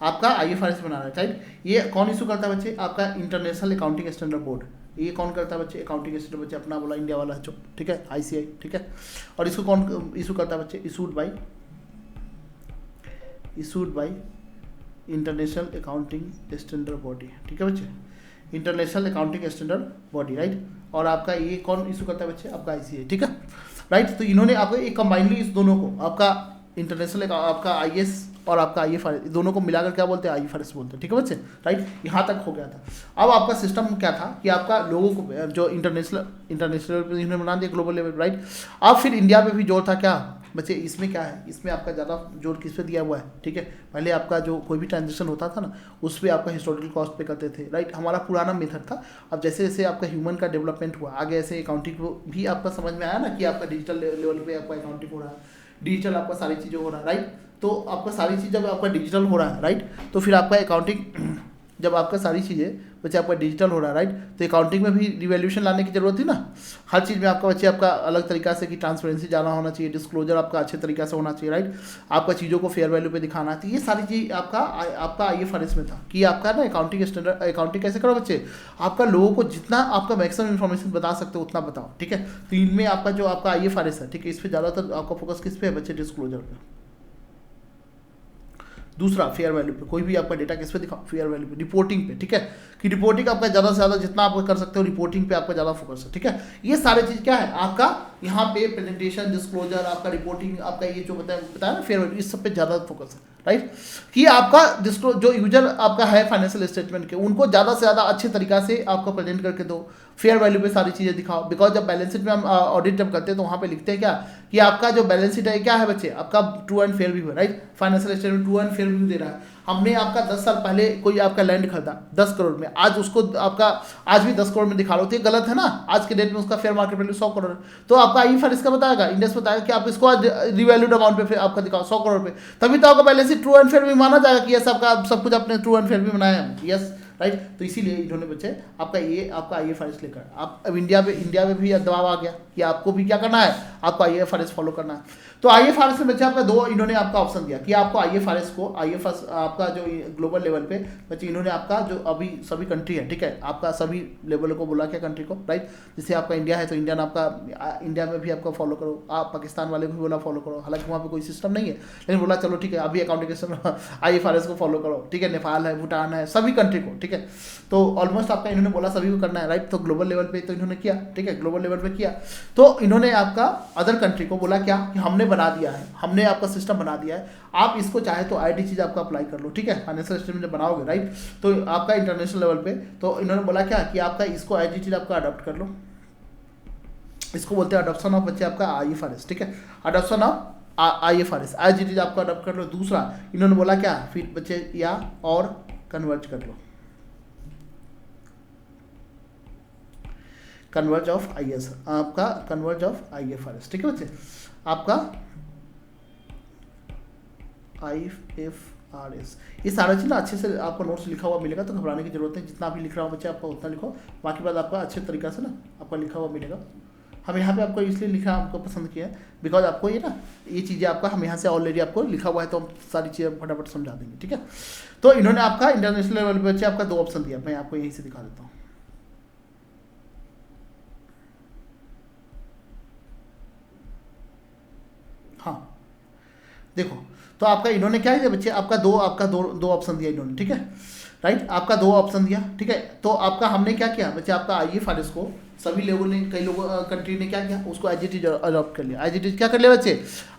आपका IFRS बना रहा है, राइट। ये कौन इशू करता है बच्चे, आपका इंटरनेशनल अकाउंटिंग स्टैंडर्ड बोर्ड। ये कौन करता है बच्चे, अकाउंटिंग स्टैंडर्ड बच्चे अपना बोला इंडिया वाला जो, ठीक है, ICAI, ठीक है। और इसको कौन इशू करता है बच्चे, issued by international accounting standard body, ठीक है बच्चे, international accounting standard body, right. और आपका ये कौन इशू करता है बच्चे, आपका ICAI, ठीक है, राइट। तो इन्होंने आपको एक कंबाइनली इस दोनों को, आपका इंटरनेशनल आपका IS और आपका IFRS, दोनों को मिलाकर क्या बोलते हैं, IFRS बोलते हैं, ठीक है बच्चे, राइट। यहाँ तक हो गया था। अब आपका सिस्टम क्या था कि आपका लोगों को जो इंटरनेशनल पे इन्होंने बना दिया, ग्लोबल लेवल, राइट। अब फिर इंडिया में भी जोर था क्या बच्चे, इसमें क्या है, इसमें आपका ज़्यादा जोर किस पे दिया हुआ है, ठीक है। पहले आपका जो कोई भी ट्रांजेक्शन होता था ना, उस पर आपका हिस्टोरिकल कॉस्ट पे करते थे, राइट। हमारा पुराना मेथड था। अब जैसे जैसे आपका ह्यूमन का डेवलपमेंट हुआ आगे, ऐसे अकाउंटिंग को भी आपका समझ में आया ना कि आपका डिजिटल लेवल पे आपका अकाउंटिंग हो रहा है, डिजिटल आपका सारी चीज़ें हो रहा है, राइट। तो आपका सारी चीज़ जब आपका डिजिटल हो रहा है, राइट, तो फिर आपका अकाउंटिंग जब आपका सारी चीज़ें बच्चे आपका डिजिटल हो रहा है, राइट, तो अकाउंटिंग में भी रिवैल्यूएशन लाने की जरूरत थी ना। हर चीज़ में आपका बच्चे आपका अलग तरीका से कि ट्रांसपेरेंसी ज़्यादा होना चाहिए, डिस्क्लोजर आपका अच्छे तरीके से होना चाहिए, राइट। आपका चीज़ों को फेयर वैल्यू पे दिखाना चाहिए, ये सारी चीज़ आपका IFRS में था कि आपका ना अकाउंटिंग स्टैंडर्ड, अकाउंटिंग कैसे करो बच्चे, आपका लोगों को जितना आपका मैक्सिमम इन्फॉर्मेशन बता सकते हो उतना बताओ, ठीक है। तो इनमें आपका जो आपका IFRS है, ठीक है, इस पर ज़्यादातर आपका फोकस किस पे है बच्चे, डिस्क्लोजर पे। दूसरा फेयर वैल्यू पे, कोई भी आपका डेटा किस पे दिखाओ, फेयर वैल्यू पे, रिपोर्टिंग पे, ठीक है, कि रिपोर्टिंग आपका ज़्यादा से ज़्यादा जितना आप कर सकते हो रिपोर्टिंग पे आपका ज़्यादा फोकस है, ठीक है। ये सारे चीज़ क्या है आपका यहाँ पे प्रेजेंटेशन, डिस्क्लोजर, आपका रिपोर्टिंग, आपका ये जो बताया ना फेयर वैल्यू, इस सब पे ज़्यादा फोकस है, राइट। कि आपका जो यूजर आपका है फाइनेंशियल स्टेटमेंट के, उनको ज़्यादा से ज़्यादा अच्छे तरीका से आपको प्रेजेंट करके दो, फेयर वैल्यू पे सारी चीज़ें दिखाओ। बिकॉज जब बैलेंस शीट में हम ऑडिट जब करते हैं तो वहाँ पे लिखते हैं क्या कि आपका जो बैलेंस शीट है क्या है बच्चे, आपका ट्रू एंड फेयर व्यू है, right. Financial statement true and fair view दे रहा है। हमने आपका 10 साल पहले कोई आपका लैंड खरीदा 10 करोड़ में, आज उसको आपका आज भी 10 करोड़ में दिखा लो, तो ये गलत है ना। आज के डेट में उसका फेयर मार्केट वैल्यू 100 करोड़ है, तो आपका IFRS का बताएगा, इंडेक्स बताएगा कि आप इसको आज रिवैल्यूड अमाउंट पे फिर आपका दिखाओ 100 करोड़ पे, तभी तो आपका balance sheet true and fair view माना जाएगा कि यस आपका सब कुछ आपने ट्रू एंड फेयर व्यू बनाया है, यस, राइट। तो इसीलिए इन्होंने बच्चे आपका IFRS लेकर, आप अब इंडिया में भी दबाव आ गया कि आपको भी क्या करना है, आपको IFRS फॉलो करना है। तो IFRS में बच्चे आपका दो इन्होंने आपका ऑप्शन दिया कि आपको IFRS आपका जो ग्लोबल लेवल पे बच्चे इन्होंने आपका जो अभी सभी कंट्री है, ठीक है, आपका सभी लेवल को बोला क्या कंट्री को, राइट। जैसे आपका इंडिया है तो इंडियन आपका इंडिया में भी आपका फॉलो करो, आप पाकिस्तान वाले को भी बोला फॉलो करो, हालांकि वहाँ पे कोई सिस्टम नहीं है, लेकिन बोला चलो ठीक है अभी अकाउंटिंग IFRS को फॉलो करो, ठीक है। नेपाल है, भूटान है, सभी कंट्री को, ठीक है। तो ऑलमोस्ट आपका इन्होंने बोला सभी को करना है, राइट। तो ग्लोबल लेवल पे तो इन्होंने किया, ठीक है, ग्लोबल लेवल पे किया। तो इन्होंने आपका अदर कंट्री को बोला क्या कि हमने बना दिया है, हमने आपका सिस्टम बना दिया है, आप इसको चाहे तो आईटी चीज़ आपका अप्लाई कर लो, ठीक है, फाइनेंशियल स्टेटमेंट जब बनाओगे, राइट। तो आपका इंटरनेशनल लेवल पे तो इन्होंने बोला क्या कि आपका इसको आईटी चीज़ आपका अडॉप्ट कर लो, इसको बोलते हैं अडॉप्शन ऑफ बच्चे आपका IFRS, ठीक है, adoption of IFRS as it is आपका अडॉप्ट कर लो। दूसरा इन्होंने बोला क्या, फिर बच्चे या और कन्वर्ज कर लो, कन्वर्ज ऑफ IS आपका कन्वर्ज ऑफ IFRS, ठीक है बच्चे, आपका IFRS। ये सारा चीज़ ना अच्छे से आपको नोट्स लिखा हुआ मिलेगा, तो घबराने की जरूरत नहीं, जितना भी लिख रहा हूँ बच्चे आपका उतना लिखो, बाकी बात आपका अच्छे तरीका से ना आपका लिखा हुआ मिलेगा। हम यहाँ पे आपको इसलिए लिखा आपको पसंद किया है बिकॉज आपको ये ना ये चीज़ें आपका हम यहाँ से ऑलरेडी आपको लिखा हुआ है, तो हम सारी चीज़ें फटाफट समझा देंगे, ठीक है। तो इन्होंने आपका इंटरनेशनल लेवल पे बच्चे आपका 2 ऑप्शन दिया, मैं आपको यहीं से दिखा देता हूँ। हाँ देखो, तो आपका इन्होंने क्या दिया बच्चे, आपका दो ऑप्शन दिया इन्होंने, ठीक है, राइट, आपका 2 ऑप्शन दिया, ठीक है। तो आपका हमने क्या किया बच्चे, आपका IFRS को सभी लोगों ने, कई लोगों कंट्री ने क्या किया, उसको एज इट इज अडॉप्ट कर लिया, एज इट इज क्या कर लिया बच्चे,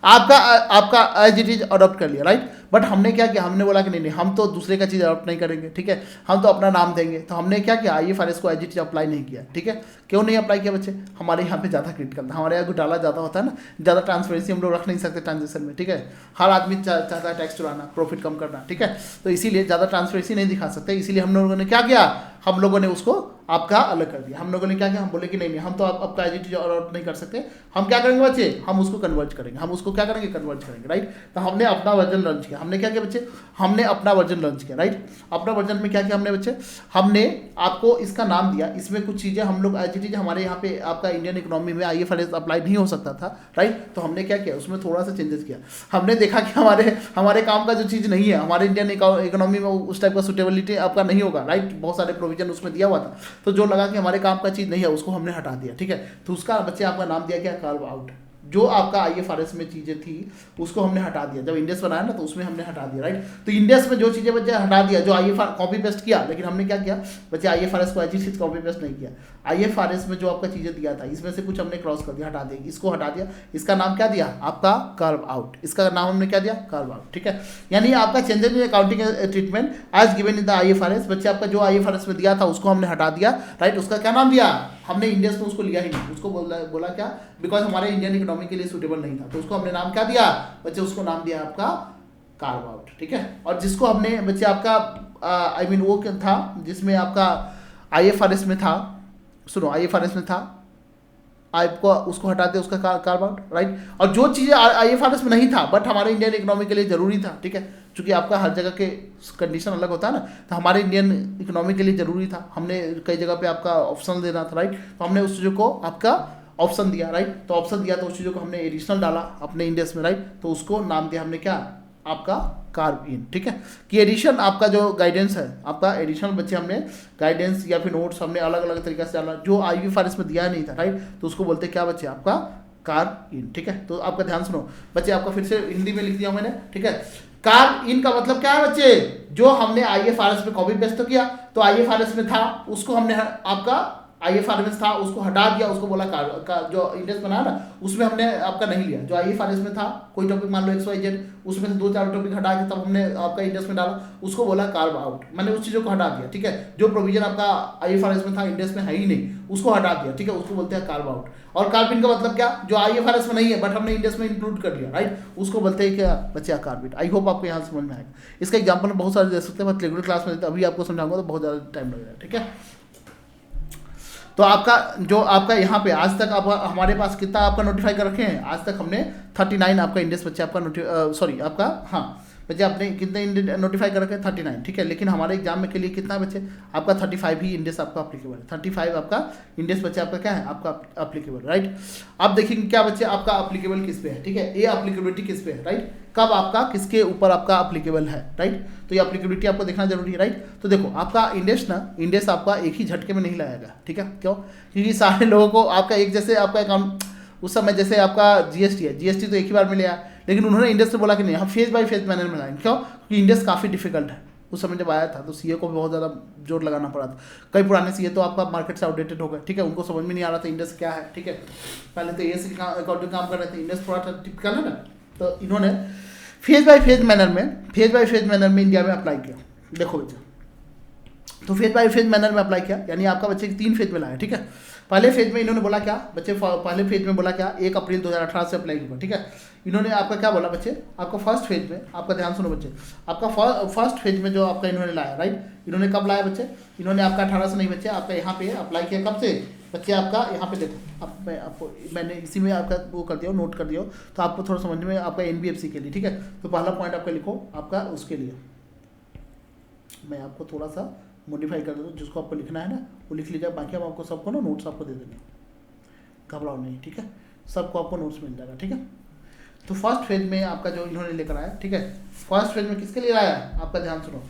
आपका एज इट इज अडॉप्ट कर लिया, राइट। बट हमने क्या किया, हमने बोला कि नहीं हम तो दूसरे का चीज़ अडॉप्ट नहीं करेंगे, ठीक है, हम तो अपना नाम देंगे। तो हमने क्या किया, IFRS को एज इट इज अप्लाई नहीं किया, ठीक है। क्यों नहीं अप्लाई किया बच्चे, हमारे यहाँ पे ज़्यादा क्रिटिकल था, हमारे यहाँ घोटाला ज़्यादा होता है ना, ज़्यादा ट्रांसपेरेंसी हम लोग रख नहीं सकते ट्रांजेक्शन में, ठीक है। हर आदमी चाहता है टैक्स चुराना, प्रॉफिट कम करना, ठीक है, तो इसीलिए ज़्यादा ट्रांसपेरेंसी नहीं दिखा सकते, इसीलिए हम लोगों ने क्या किया, हम लोगों ने उसको आपका अलग कर दिया। हम लोगों ने क्या किया, हम बोले कि नहीं हम तो आपका एज इट इज अडॉप्ट नहीं कर सकते, हम क्या करेंगे बच्चे, हम उसको कन्वर्ट करेंगे, हम उसको क्या करेंगे, कन्वर्ट करेंगे, राइट। तो हमने अपना वर्जन लॉन्च किया, हमने क्या किया बच्चे, हमने अपना वर्जन लॉन्च किया, राइट। अपना वर्जन में क्या किया हमने बच्चे, हमने आपको इसका नाम दिया, इसमें कुछ चीज़ें हम लोग एज इट इज, हमारे यहाँ पे आपका इंडियन इकोनॉमी में IFRS अप्लाई नहीं हो सकता था, राइट। तो हमने क्या किया, उसमें थोड़ा सा चेंजेस किया। हमने देखा कि हमारे काम का जो चीज़ नहीं है, हमारे इंडियन इकोनॉमी में उस टाइप का सुटेबिलिटी आपका नहीं होगा, राइट, बहुत सारे प्रोविजन उसमें दिया हुआ था, तो जो लगा कि हमारे काम का चीज़ नहीं है उसको हमने हटा दिया, ठीक है। तो उसका बच्चे आपका नाम दिया क्या, कार्व आउट। जो आपका IFRS में चीज़ें थी उसको हमने हटा दिया, जब इंडेक्स बनाया ना तो उसमें हमने हटा दिया, राइट। तो इंडेक्स में जो चीज़ें बच्चे हटा दिया, जो IFRS कॉपी पेस्ट किया, लेकिन हमने क्या किया बच्चे, IFRS को as it is copy paste नहीं किया। IFRS में जो आपका चीज़ें दिया था इसमें से कुछ हमने क्रॉस कर दिया, हटा दिया, इसको हटा दिया, इसका नाम क्या दिया आपका कार्व आउट, इसका नाम हमने क्या दिया, कार्व आउट, ठीक है। यानी आपका changes in accounting treatment as given in the IFRS, बच्चे आपका जो IFRS में दिया था उसको हमने हटा दिया, राइट। उसका क्या नाम दिया, हमने इंडेक्स में उसको लिया ही नहीं, उसको बोला क्या, बिकॉज हमारे इंडियन इकोनॉमी के लिए सूटेबल नहीं था, तो उसको हमने नाम क्या दिया बच्चे, उसको नाम दिया आपका कार्व आउट, ठीक है। और जिसको हमने बच्चे आपका आई मीन वो क्या था जिसमें आपका IFRS में था, सुनो IFRS में था, आपको उसको हटा दिया, उसका कार्व आउट, राइट। और जो चीज़ें IFRS में नहीं था बट हमारे इंडियन इकोनॉमी के लिए ज़रूरी था, ठीक है, क्योंकि आपका हर जगह के कंडीशन अलग होता है ना, तो हमारे इंडियन इकोनॉमी के लिए ज़रूरी था, हमने कई जगह पे आपका ऑप्शन देना था, राइट। तो हमने उस चीज़ों को आपका ऑप्शन दिया, राइट। तो ऑप्शन दिया तो उस चीज़ों को हमने एडिशनल डाला अपने इंडेक्स में, राइट। तो उसको नाम दिया हमने क्या, आपका कार्व इन, ठीक है। कि एडिशन आपका जो गाइडेंस है, आपका एडिशनल बच्चे हमने गाइडेंस या फिर नोट्स हमने अलग अलग तरीके से डाला, जो IFRS में दिया नहीं था, राइट। तो उसको बोलते क्या बच्चे, आपका कार्व इन, ठीक है। तो आपका ध्यान सुनो बच्चे, आपका फिर से हिंदी में लिख दिया मैंने, ठीक है। कार्व इन का मतलब क्या है बच्चे, जो हमने IFRS में कॉपी पेस्ट तो किया, तो IFRS में था उसको हमने आपका IFRS था उसको हटा दिया, उसको बोला जो इंडेक्स बनाया ना उसमें हमने आपका नहीं लिया, जो IFRS में था कोई टॉपिक मान लो XYZ, उसमें से 2-4 टॉपिक हटा के तब हमने आपका इंडेक्स में डाला, उसको बोला कार्व आउट, मैंने उस चीज़ों को हटा दिया, ठीक है। जो प्रोविजन आपका IFRS में था इंडेक्स में है ही नहीं, उसको हटा दिया, ठीक है, उसको बोलते हैं कार्व आउट। और कार्व इन का मतलब क्या, जो IFRS में नहीं है बट हमने इंडेक्स में इंक्लूड कर लिया, राइट, उसको बोलते हैं क्या बच्चे, कार्व इन। आई होप आपको यहाँ समझ में आएगा। इसका एग्जाम्पल बहुत सारे दे सकते हैं, बट रेगुलर क्लास में अभी आपको समझाऊंगा तो बहुत ज़्यादा टाइम लगेगा, ठीक है। तो आपका जो आपका यहाँ पे आज तक आप हमारे पास कितना आपका नोटिफाई कर रखे हैं, आज तक हमने 39 आपका इंडेक्स बच्चे आपका सॉरी आपका हाँ बच्चे आपने कितने नोटिफाई कर रखे हैं, 39, ठीक है। लेकिन हमारे एग्जाम में के लिए कितना बच्चे आपका 35 ही इंडेक्स आपका अप्लीकेबल है, 35 आपका इंडेक्स बच्चे आपका क्या है, आपका अप्लीकेबल, राइट। अब देखेंगे क्या बच्चे आपका अप्लीकेबल किस पे है, ठीक है, ये अप्लीकेबिलिटी किस पे है, राइट, कब आपका किसके ऊपर आपका अप्लीकेबल है, राइट। तो ये अप्लीकेबिलिटी आपको देखना जरूरी है, राइट। तो देखो आपका इंडेक्स आपका एक ही झटके में नहीं लाएगा, ठीक है, क्यों, क्योंकि सारे लोगों को आपका एक जैसे आपका अकाउंट उस समय जैसे आपका GST है, GST तो एक ही बार में लिया, लेकिन उन्होंने इंडेक्स में बोला कि नहीं हम फेज बाय फेज मैनर में लाएंगे, क्यों, क्योंकि इंडेक्स काफ़ी डिफिकल्ट है। उस समय जब आया था तो CA को भी बहुत ज़्यादा जोर लगाना पड़ा था, कई पुराने CA तो आपका मार्केट से आउटडेटेड हो गए, ठीक है, उनको समझ में नहीं आ रहा था इंडेक्स क्या है, ठीक है। पहले तो AS अकाउंटिंग काम कर रहे थे, इंडेक्स थोड़ा टिपिकल है ना, तो इन्होंने फेज बाय फेज मैनर में इंडिया में अप्लाई किया। देखो बच्चे, तो फेज बाय फेज मैनर में अप्लाई किया, यानी आपका बच्चे 3 फेज में लाया, ठीक है। पहले फेज में इन्होंने बोला क्या बच्चे, पहले फेज में बोला क्या 1 अप्रैल 2018 से अप्लाई होगा, ठीक है। इन्होंने आपका क्या बोला बच्चे, आपका फर्स्ट फेज में, आपका ध्यान सुनो बच्चे, आपका फर्स्ट फेज में जो आपका इन्होंने लाया, राइट, इन्होंने कब लाया बच्चे, इन्होंने आपका 18 से नहीं बच्चे, आपका यहाँ पे अप्लाई किया कब से बच्चे, आपका यहाँ पे देखो, अब मैंने इसी में आपका वो कर दिया, नोट कर दिया, तो आपको थोड़ा समझ में आपका NBFC के लिए, ठीक है। तो पहला पॉइंट आपका लिखो आपका उसके लिए, मैं आपको थोड़ा सा मॉडिफाई कर देता हूँ, जिसको आपको लिखना है ना वो लिख लीजिए, बाकी हम आपको सबको ना नोट्स आपको दे देंगे, घबराओ नहीं, ठीक है, सबको आपको नोट्स मिल जाएगा, ठीक है। तो फर्स्ट फेज में आपका जो इन्होंने लेकर आया, ठीक है, फर्स्ट फेज में किसके लिए लाया, आपका ध्यान सुनो,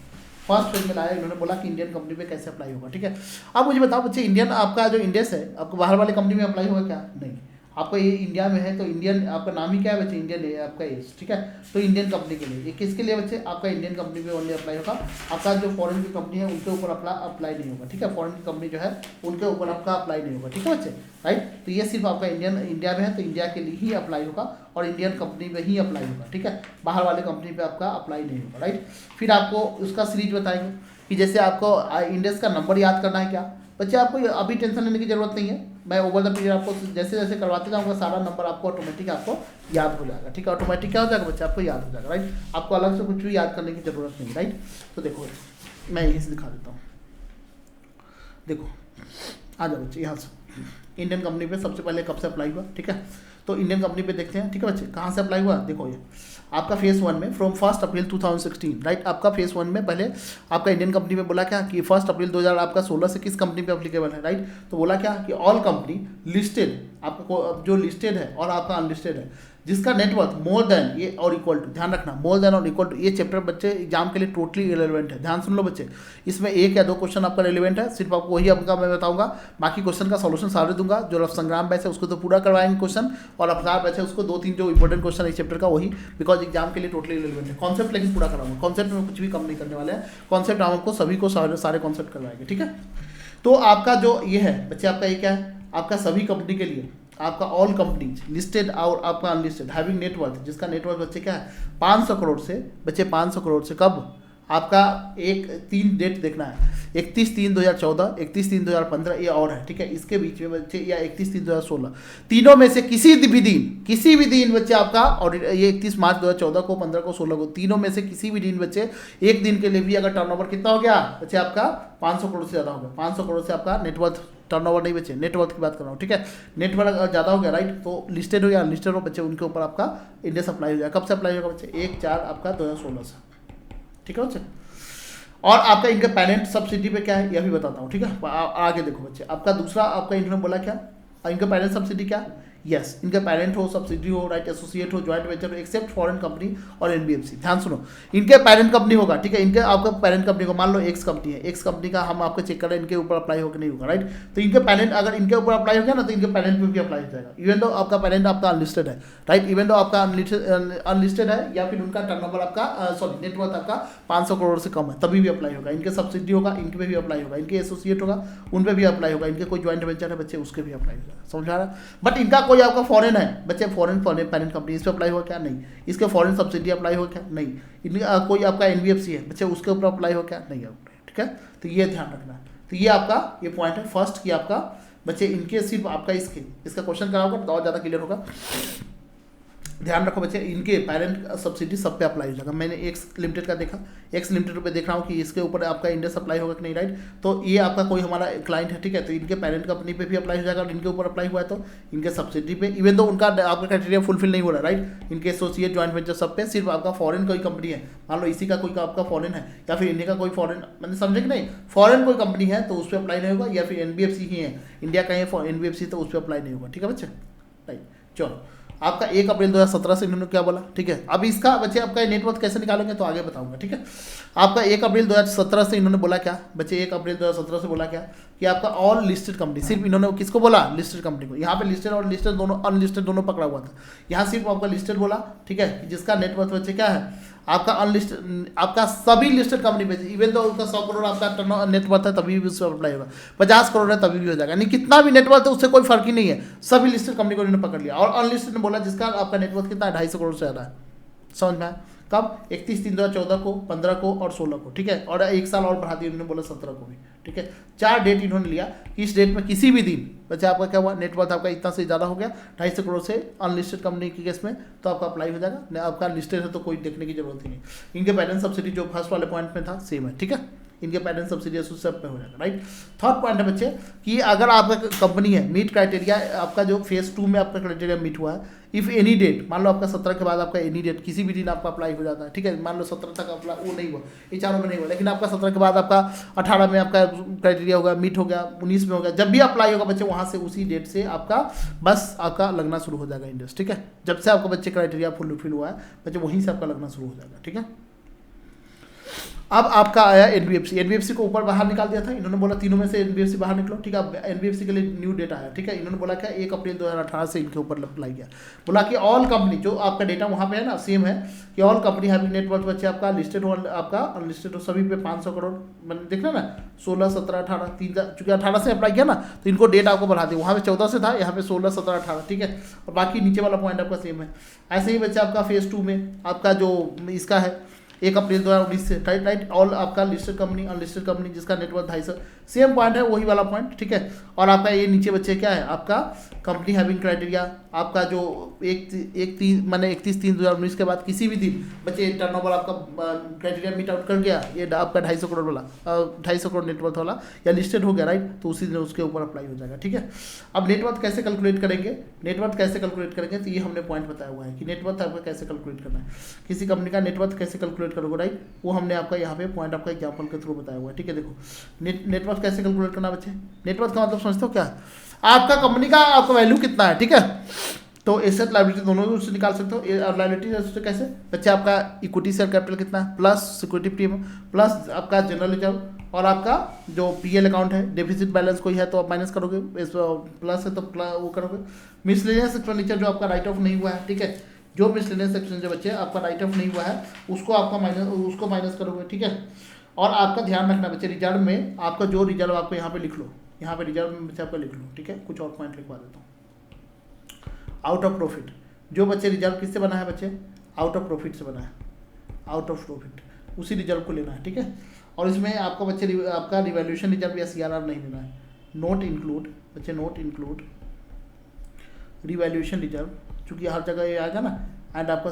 फर्स्ट फेज में लाया, इन्होंने बोला कि इंडियन कंपनी पे कैसे अप्लाई होगा, ठीक है। अब मुझे बताओ बच्चे, इंडियन आपका जो इंडेस है, आपको बाहर वाले कंपनी में अप्लाई होगा क्या, नहीं, आपका ये इंडिया में है, तो इंडियन आपका नाम ही क्या है बच्चे, इंडियन है आपका ये, ठीक है। तो इंडियन कंपनी के लिए, ये किसके लिए बच्चे, आपका इंडियन कंपनी पे ओनली अप्लाई होगा, आपका जो फॉरेन की कंपनी है उनके ऊपर अप्लाई नहीं होगा, ठीक है, फॉरेन की कंपनी जो है उनके ऊपर आपका अप्लाई नहीं होगा, ठीक है बच्चे, राइट। तो ये सिर्फ आपका इंडिया में है, तो इंडिया के लिए ही अप्लाई होगा और इंडियन कंपनी पे ही अप्लाई होगा, ठीक है, बाहर वाले कंपनी पे आपका अप्लाई नहीं होगा, राइट। फिर आपको उसका सीरीज बताएंगे कि जैसे आपको इंडेस का नंबर याद करना है क्या बच्चे, आपको अभी टेंशन लेने की जरूरत नहीं है, मैं ओवर द पीरियड आपको जैसे जैसे करवाते जाऊँगा सारा नंबर आपको ऑटोमेटिक आपको याद हो जाएगा, ठीक है, ऑटोमेटिक क्या हो जाएगा बच्चे, आपको याद हो जाएगा, राइट, आपको अलग से कुछ भी याद करने की जरूरत नहीं, राइट। तो देखो मैं यहीं से दिखा देता हूँ, देखो आ जाओ बच्चे यहाँ से, इंडियन कंपनी पे सबसे पहले कब से अप्लाई हुआ, ठीक है। तो इंडियन कंपनी पे देखते हैं, ठीक है बच्चे, कहाँ से अप्लाई हुआ, देखो ये आपका फेज 1 में फ्रॉम 1 अप्रैल 2016, राइट, आपका फेज 1 में पहले आपका इंडियन कंपनी में बोला क्या कि 1 अप्रैल 2016 से किस कंपनी पे अप्लीकेबल है, राइट। तो बोला क्या कि ऑल कंपनी लिस्टेड, आपका जो लिस्टेड है और आपका अनलिस्टेड है, जिसका नेटवर्थ मोर देन ये और इक्वल टू, ध्यान रखना, मोर देन और इक्वल टू, ये चैप्टर बच्चे एग्जाम के लिए टोटली इरेलेवेंट है, ध्यान सुन लो बच्चे, इसमें 1 या 2 क्वेश्चन आपका रिलेवेंट है, सिर्फ आपको वही आपका मैं बताऊंगा, बाकी क्वेश्चन का सॉल्यूशन सारे दूंगा, जो रफ संग्राम बैच है उसको तो पूरा करवाएंगे क्वेश्चन, और अवतार बैच है उसको 2-3 जो इंपॉर्टेंट क्वेश्चन है इस चैप्टर का वही, बिकॉज एग्जाम के लिए टोटली रिलेवेंट है, कॉन्सेप्ट लेकिन पूरा कराऊंगा, कॉन्सेप्ट में कुछ भी कम नहीं करने वाले हैं, कॉन्सेप्ट हम आपको सभी को सारे कॉन्सेप्ट करवाएंगे, ठीक है। तो आपका जो ये है बच्चे, आपका ये क्या है, आपका सभी कंपनी के लिए आपका ऑल कंपनीज लिस्टेड और आपका अनलिस्टेड हैविंग नेटवर्थ, जिसका नेटवर्थ बच्चे क्या है 500 करोड़ से बच्चे, 500 करोड़ से कब, आपका 3 डेट देखना है, 31/3/2014, 31/3/2015 ये और है, ठीक है, इसके बीच में बच्चे, या 31/3/2016, तीनों में से किसी भी दिन बच्चे आपका, और ये 31 मार्च 2014 को, 15 को, 16 को, तीनों में से किसी भी दिन बच्चे, एक दिन के लिए भी अगर टर्नओवर कितना हो गया बच्चे, आपका 500 करोड़ से ज़्यादा हो गया, 500 करोड़ से आपका नेटवर्थ, टर्नओवर नहीं बच्चे, नेटवर्थ की बात कर रहा हूँ, ठीक है, नेटवर्थ अगर ज़्यादा हो गया, राइट, तो लिस्टेड हो या अनलिस्टेड हो बच्चे, उनके ऊपर आपका इंडेस अप्लाई हो जाएगा, कब से अप्लाई होगा बच्चे, 1/4 आपका 2016 से, ठीक है बच्चे। और आपका इनका पेरेंट सब्सिडी पे क्या है यह भी बताता हूँ, ठीक है, आगे देखो बच्चे, आपका दूसरा आपका इन्होंने बोला क्या, इनका पेरेंट सब्सिडी क्या, यस, इनका पेरेंट हो, सब्सिडी हो, राइट, एसोसिएट हो, ज्वाइंट वेंचर हो, एक्सेप्ट फॉरेन कंपनी और NBFC, ध्यान सुनो, इनके पेरेंट कंपनी होगा, ठीक है, इनके आपका पेरेंट कंपनी को, मान लो एक्स कंपनी है, एक्स कंपनी का हम आपको चेक कर रहे हैं इनके ऊपर अप्लाई होगा नहीं होगा, राइट। तो इनके पेरेंट अगर इनके ऊपर अप्लाई हो गया ना, तो इनके पेरेंट पे भी अप्लाई हो जाएगा, इवन दो आपका पेरेंट आपका अनलिस्टेड है, राइट, इवन दो आपका अनलिस्टेड है, या फिर उनका टर्नओवर आपका सॉरी नेटवर्थ आपका 500 करोड़ से कम है, तभी भी अप्लाई होगा, इनके सब्सिडी होगा, इनके पे भी अप्लाई होगा, इनके एसोसिएट होगा उन पे भी अप्लाई होगा, इनके कोई ज्वाइंट वेंचर है बच्चे उसके भी अप्लाई होगा, समझ आ रहा। बट इनका कोई आपका फॉरेन है बच्चे, फॉरेन पेरेंट कंपनी, इस पर अप्लाई होगा क्या, नहीं, इसके फॉरेन सब्सिडी अप्लाई होगा क्या, नहीं, इनका कोई आपका NBFC है बच्चे, उसके ऊपर अप्लाई हो क्या, नहीं होगा, ठीक है। तो ये ध्यान रखना है, तो ये आपका ये पॉइंट है फर्स्ट कि आपका बच्चे इनके सिर्फ आपका इसका क्वेश्चन कराओगे तो और ज़्यादा क्लियर होगा, ध्यान रखो बच्चे, इनके पेरेंट सब्सिडी सब पे अप्लाई हो जाएगा। मैंने एक्स लिमिटेड का देखा, एक्स लिमिटेड पे देख रहा हूँ कि इसके ऊपर आपका इंडेस अप्लाई होगा कि नहीं, राइट। तो ये आपका कोई हमारा क्लाइंट है, ठीक है, तो इनके पेरेंट कंपनी पे भी अप्लाई हो जाएगा, और इनके ऊपर अप्लाई हुआ है तो इनके सब्सिडी पे, इवन तो उनका आपका क्राइटेरिया फुलफिल नहीं हो रहा है, राइट, इनके एसोसिएट ज्वाइंट वेंचर सब पे सिर्फ आपका फॉरेन कोई कंपनी है, मान लो इसी का कोई आपका फॉरेन है, या फिर इंडिया का कोई फॉरेन, मैंने समझे कि नहीं, फॉरेन कोई कंपनी है तो उस पर अप्लाई नहीं होगा, या फिर NBFC ही है, इंडिया का है NBFC, तो उस पर अप्लाई नहीं होगा, ठीक है बच्चे, राइट। चलो आपका 1 अप्रैल 2017 से इन्होंने क्या बोला, ठीक है। अब इसका बच्चे आपका नेटवर्थ कैसे निकालोगे तो आगे बताऊंगा, ठीक है। आपका 1 अप्रैल 2017 से इन्होंने बोला क्या बच्चे, 1 अप्रैल 2017 से बोला क्या कि आपका ऑल लिस्टेड कंपनी, सिर्फ इन्होंने किसको बोला, लिस्टेड कंपनी को, यहाँ पे लिस्टेड और लिस्टेड दोनों अनलिस्टेड दोनों पकड़ा हुआ था, यहाँ सिर्फ आपका लिस्टेड बोला, ठीक है, जिसका नेटवर्थ बच्चे क्या है आपका अनलिस्टेड, आपका सभी लिस्टेड कंपनी पे, इवन तो उसका 100 करोड़ आपका नेटवर्थ है तभी भी उससे अप्लाई होगा, 50 करोड़ है तभी भी हो जाएगा, यानी कितना भी नेटवर्थ है उससे कोई फर्क ही नहीं है, सभी लिस्टेड कंपनी को इन्होंने पकड़ लिया। और अनलिस्टेड ने बोला जिसका आपका नेटवर्थ कितना है 250 करोड़ से ज़्यादा है, समझ में आया, कब 31/3/2014 को, 15 को और 16 को, ठीक है, और 1 साल और बढ़ा दिया उन्होंने बोला 17 को भी, ठीक है, 4 डेट इन्होंने लिया, इस डेट में किसी भी दिन बच्चे आपका क्या हुआ, नेटवर्थ आपका इतना से ज़्यादा हो गया 250 करोड़ से अनलिस्टेड कंपनी के केस में, तो आपका अप्लाई हो जाएगा। आपका लिस्टेड है तो कोई देखने की जरूरत ही नहीं। इनके पेरेंट सब्सिडी जो फर्स्ट वाले पॉइंट में था सेम है, ठीक है, इनके पेरेंट सब्सिडी सब पे हो जाएगा, राइट। थर्ड पॉइंट है बच्चे कि अगर आपका कंपनी है मीट क्राइटेरिया, आपका जो फेज 2 में आपका क्राइटेरिया मीट हुआ है, इफ़ एनी डेट, मान लो आपका 17 के बाद आपका एनी डेट किसी भी दिन आपका अप्लाई हो जाता है, ठीक है, मान लो 17 तक अप्लाई वो नहीं हुआ, ये चारों में नहीं हुआ, लेकिन आपका 17 के बाद आपका 18 में आपका क्राइटेरिया होगा, मीट हो गया, 19 में हो गया, जब भी अप्लाई होगा बच्चे वहाँ से उसी डेट से आपका बस आपका लगना शुरू हो जाएगा इंडेक्स, ठीक है। जब से आपका बच्चे क्राइटेरिया फुलफिल हुआ है बच्चे वहीं से आपका लगना शुरू हो जाएगा, ठीक है। अब आपका आया एनबीएफसी को ऊपर बाहर निकाल दिया था, इन्होंने बोला तीनों में से एनबीएफसी बाहर निकलो, ठीक है। अब एनबीएफसी के लिए न्यू डेटा आया, ठीक है, इन्होंने बोला क्या 1 अप्रैल 2018 से इनके ऊपर अप्लाई किया, बोला कि ऑल कंपनी जो आपका डेटा वहाँ पे है ना सेम है कि ऑल कंपनी हैविंग नेटवर्थ बच्चे आपका लिस्टेड हो आपका अनलिस्टेड हो सभी पे 500 करोड़, मैंने देखना ना 16 17 18 3, चूंकि 18 से अप्लाई किया ना तो इनको डेट आपको बढ़ा दी, वहाँ पे 14 से था, यहाँ पे 16 17 18, ठीक है, और बाकी नीचे वाला पॉइंट आपका सेम है। ऐसे ही बच्चे आपका फेज 2 में आपका जो इसका है 1 अप्रैल 2019 से, राइट ऑल आपका लिस्टेड कंपनी अनलिस्टेड कंपनी जिसका नेटवर्थ 250, सेम पॉइंट है वही वाला पॉइंट, ठीक है। और आपका ये नीचे बच्चे क्या है आपका कंपनी हैविंग क्राइटेरिया, आपका जो 31/3/2019 के बाद किसी भी दिन बच्चे टर्नओवर आपका क्राइटेरिया मीट आउट कर गया, ये आपका 250 करोड़ वाला 250 करोड़ नेटवर्थ वाला या लिस्टेड हो गया, राइट, तो उसी दिन उसके ऊपर अप्लाई हो जाएगा, ठीक है। अब नेटवर्थ कैसे कैलकुलेट करेंगे, तो ये हमने पॉइंट बताया हुआ है कि नेटवर्थ आपका कैसे कैलकुलेट करना है, किसी कंपनी का नेटवर्थ कैसे कैलकुलेट करोगे, राइट, वो हमने आपका यहाँ पे पॉइंट आपका एग्जाम्पल के थ्रू बताया हुआ है, ठीक है। देखो नेटवर्थ कैसे कैलकुलेट करना बच्चे, नेटवर्थ का मतलब समझते हो क्या, आपका कंपनी का आपका वैल्यू कितना है, ठीक है, तो एसेट लायबिलिटी दोनों उससे निकाल सकते हो। और लायबिलिटी कैसे बच्चे, आपका इक्विटी शेयर कैपिटल कितना है प्लस सिक्योरिटी प्रीमियम प्लस आपका जनरल रिजर्व और आपका जो पीएल अकाउंट है, डेफिसिट बैलेंस कोई है तो आप माइनस करोगे, प्लस है तो वो करोगे। मिसलेनियस एक्सपेंडिचर जो आपका राइट ऑफ नहीं हुआ है, ठीक है, जो मिसलेनियस एक्सपेंडिचर बच्चे आपका राइट ऑफ नहीं हुआ है उसको आपका माइनस करोगे, ठीक है। और आपका ध्यान रखना बच्चे रिजर्व में आपका जो रिजर्व आपको यहाँ पे लिख लो, यहाँ पे रिजर्व में बच्चे आपका लिख लो, ठीक है। कुछ और पॉइंट लिखवा देता हूँ। आउट ऑफ प्रॉफिट, जो बच्चे रिजर्व किससे बना है बच्चे, आउट ऑफ प्रॉफिट से बना है, आउट ऑफ प्रॉफिट उसी रिजर्व को लेना है, ठीक है। और इसमें आपको बच्चे आपका रिवैल्यूएशन रिजर्व या सीआरआर नहीं लेना है, नोट इंक्लूड बच्चे, नोट इंक्लूड रिवैल्यूएशन रिजर्व, चूँकि हर जगह ये आएगा ना, एंड आपका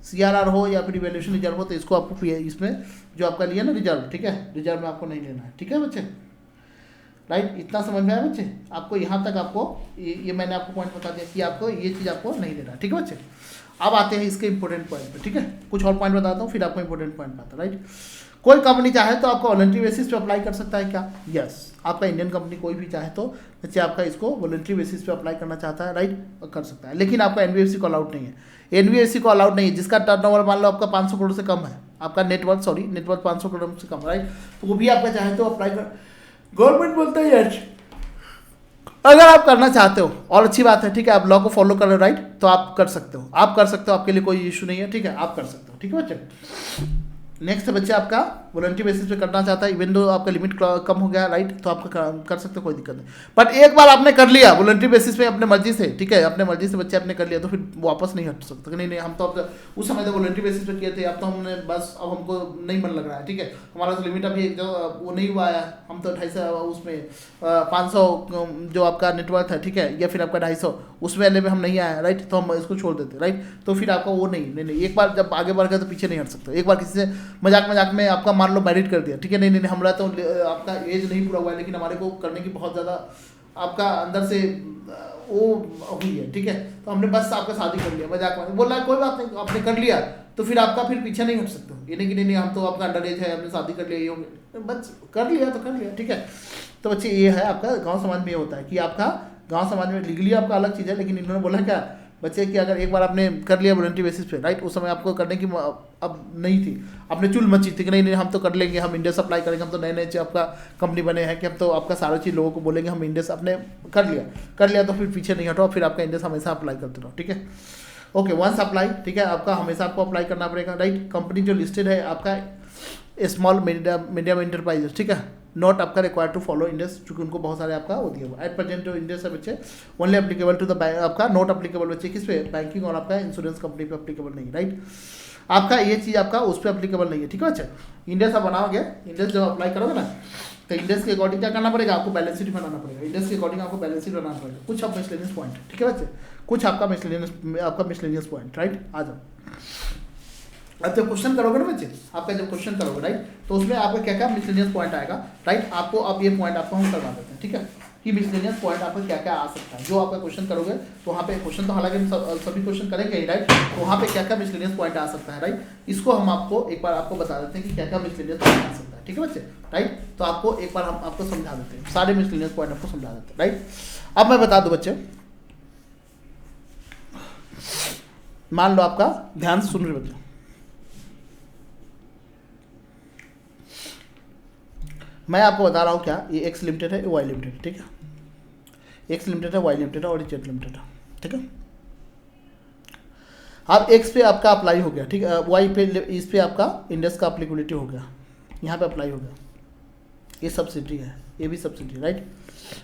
सीआरआर हो या फिर रिवैल्यूएशन रिजर्व हो तो इसको आपको इसमें जो आपका लिया ना रिजर्व, ठीक है, रिजर्व में आपको नहीं लेना है, ठीक है बच्चे, राइट। इतना समझ में आया बच्चे, आपको यहाँ तक आपको ये मैंने आपको पॉइंट बता दिया कि आपको ये चीज़ आपको नहीं लेना, ठीक है बच्चे। अब आते हैं इसके इंपॉर्टेंट पॉइंट पे, ठीक है, कुछ और पॉइंट बताता हूँ फिर आपको इंपॉर्टेंट पॉइंट आता है, राइट। कोई कंपनी चाहे तो आपको वॉलंटरी बेसिस पे अप्लाई कर सकता है क्या, यस, आपका इंडियन कंपनी कोई भी चाहे तो बच्चे आपका इसको वॉलंटरी बेसिस पे अप्लाई करना चाहता है, राइट, कर सकता है, लेकिन आपका एनबीएफसी को अलाउड नहीं है, एनबीएफसी को अलाउड नहीं है जिसका टर्नओवर मान लो आपका 500 करोड़ से कम है, आपका नेटवर्थ 500 करोड़ से कम, राइट, तो वो भी आपका चाहे तो अप्लाई कर, गवर्नमेंट बोलता है यस, अगर आप करना चाहते हो और अच्छी बात है, ठीक है, आप लॉ को फॉलो कर रहे हो, राइट, तो आप कर सकते हो, आपके लिए कोई इशू नहीं है, ठीक है, आप कर सकते हो, ठीक है बच्चे। नेक्स्ट बच्चे आपका वॉलंटरी बेसिस पे करना चाहता है, इवन दो आपका लिमिट कम हो गया, राइट, तो आप कर सकते हो, कोई दिक्कत नहीं। बट एक बार आपने कर लिया वॉलंटरी बेसिस पे अपने मर्जी से, ठीक है, अपने मर्जी से बच्चे आपने कर लिया तो फिर वापस नहीं हट सकते, नहीं हम तो उस समय तो वॉलंटरी बेसिस पे किए थे, अब तो हमने बस अब हमको नहीं मन लग रहा है, ठीक है, हमारा तो लिमिट अभी वो नहीं हुआ है, हम तो 250 उसमें 500 जो आपका नेटवर्थ है, ठीक है, या फिर आपका 250 उस वाले में हम नहीं आए, राइट, तो हम इसको छोड़ देते, राइट, तो फिर आपका वो नहीं, एक बार जब आगे बढ़ गए तो पीछे नहीं हट सकते। एक बार किसी से मजाक में आपका मान लो मैरिट कर दिया, ठीक है, नहीं हमारा तो आपका एज नहीं पूरा हुआ है लेकिन हमारे को करने की बहुत ज़्यादा आपका अंदर से वो हुई है, ठीक है, तो हमने बस आपका शादी कर लिया, मजाक में बोल रहा है कोई बात नहीं, आपने कर लिया तो फिर आपका फिर पीछे नहीं हट सकते, ये नहीं कि नहीं हम तो आपका अंडर एज है, हमने शादी कर लिया, ये हो गया, बस कर लिया तो कर लिया, ठीक है। तो बच्चे ये है आपका गाँव समाज में ये होता है कि आपका गाँव समाज में लीगली आपका अलग चीज़ है, लेकिन इन्होंने बोला क्या बच्चे कि अगर एक बार आपने कर लिया वॉलंटरी बेसिस पे, राइट, उस समय आपको करने की अब नहीं थी, आपने चुल मची थी कि नहीं हम तो कर लेंगे, हम इंडिया से अप्लाई करेंगे, हम तो नए आपका कंपनी बने हैं कि हम तो आपका सारा चीज़ लोगों को बोलेंगे हम इंडिया से, आपने कर लिया तो फिर पीछे नहीं हटो, फिर आपका इंडिया से हमेशा अप्लाई करते रहो, ठीक है, ओके, वंस अप्लाई, ठीक है, आपका हमेशा आपको अप्लाई करना पड़ेगा, राइट। कंपनी जो लिस्टेड है आपका स्मॉल मीडियम इंटरप्राइजेस, ठीक है, नॉट आपका रिक्वायर्ड टू फॉलो इंडेस, चूंकि उनको बहुत सारे आपका वो दिया हुआ एट प्रेजेंट जो इंडेस है बच्चे ओनली एप्लीकेबल टू द आपका नॉट एप्लीकेबल बच्चे किस पे, बैंकिंग और आपका इंश्योरेंस कंपनी पे एप्लीकेबल नहीं, राइट। आपका ये चीज़ आपका उस पर एप्लीकेबल नहीं है, ठीक है बच्चे। इंडेस आप बनाओगे, इंडेस जब अप्लाई करोगे ना तो इंडेस के अकॉर्डिंग क्या करना पड़ेगा, आपको बैलेंस शीट बनाना पड़ेगा। इंडेस के अकॉर्डिंग आपको बैलेंस शीट बनाना पड़ेगा। कुछ आप मिसलेनियस पॉइंट, ठीक है बच्चे, कुछ आपका मिसलेनियस पॉइंट, राइट। आ जाओ, अब जब क्वेश्चन करोगे ना बच्चे, आपका जब क्वेश्चन करोगे राइट, तो उसमें आपका क्या क्या मिसलेनियस पॉइंट आएगा, राइट। आपको अब ये पॉइंट आपको हम करवा देते हैं, ठीक है, कि मिसलेनियस पॉइंट आपको क्या क्या आ सकता है। जो आपका क्वेश्चन करोगे तो वहाँ पे क्वेश्चन तो हालांकि हम सभी क्वेश्चन करेंगे ही, राइट। तो वहाँ पे क्या क्या मिसलेनियस पॉइंट आ सकता है, राइट। इसको हम आपको एक बार आपको बता देते हैं कि क्या क्या मिसलेनियस पॉइंट आ सकता है, ठीक है बच्चे, राइट। तो आपको एक बार हम आपको समझा देते हैं, सारे मिसलेनियस पॉइंट आपको समझा देते हैं, राइट। अब मैं बता दूं बच्चे, मान लो आपका ध्यान से सुन रहे बच्चे, मैं आपको बता रहा हूँ क्या, ये एक्स लिमिटेड है, ये वाई लिमिटेड है, ठीक है। एक्स लिमिटेड है, वाई लिमिटेड है और ये जेड लिमिटेड है, ठीक है। अब एक्स पे आपका अप्लाई हो गया, ठीक है, वाई पे इस पे आपका इंडेक्स का अप्लीकेबिलिटी हो गया, यहाँ पे अप्लाई हो गया। ये सब्सिडी है, ये भी सब्सिडी, राइट।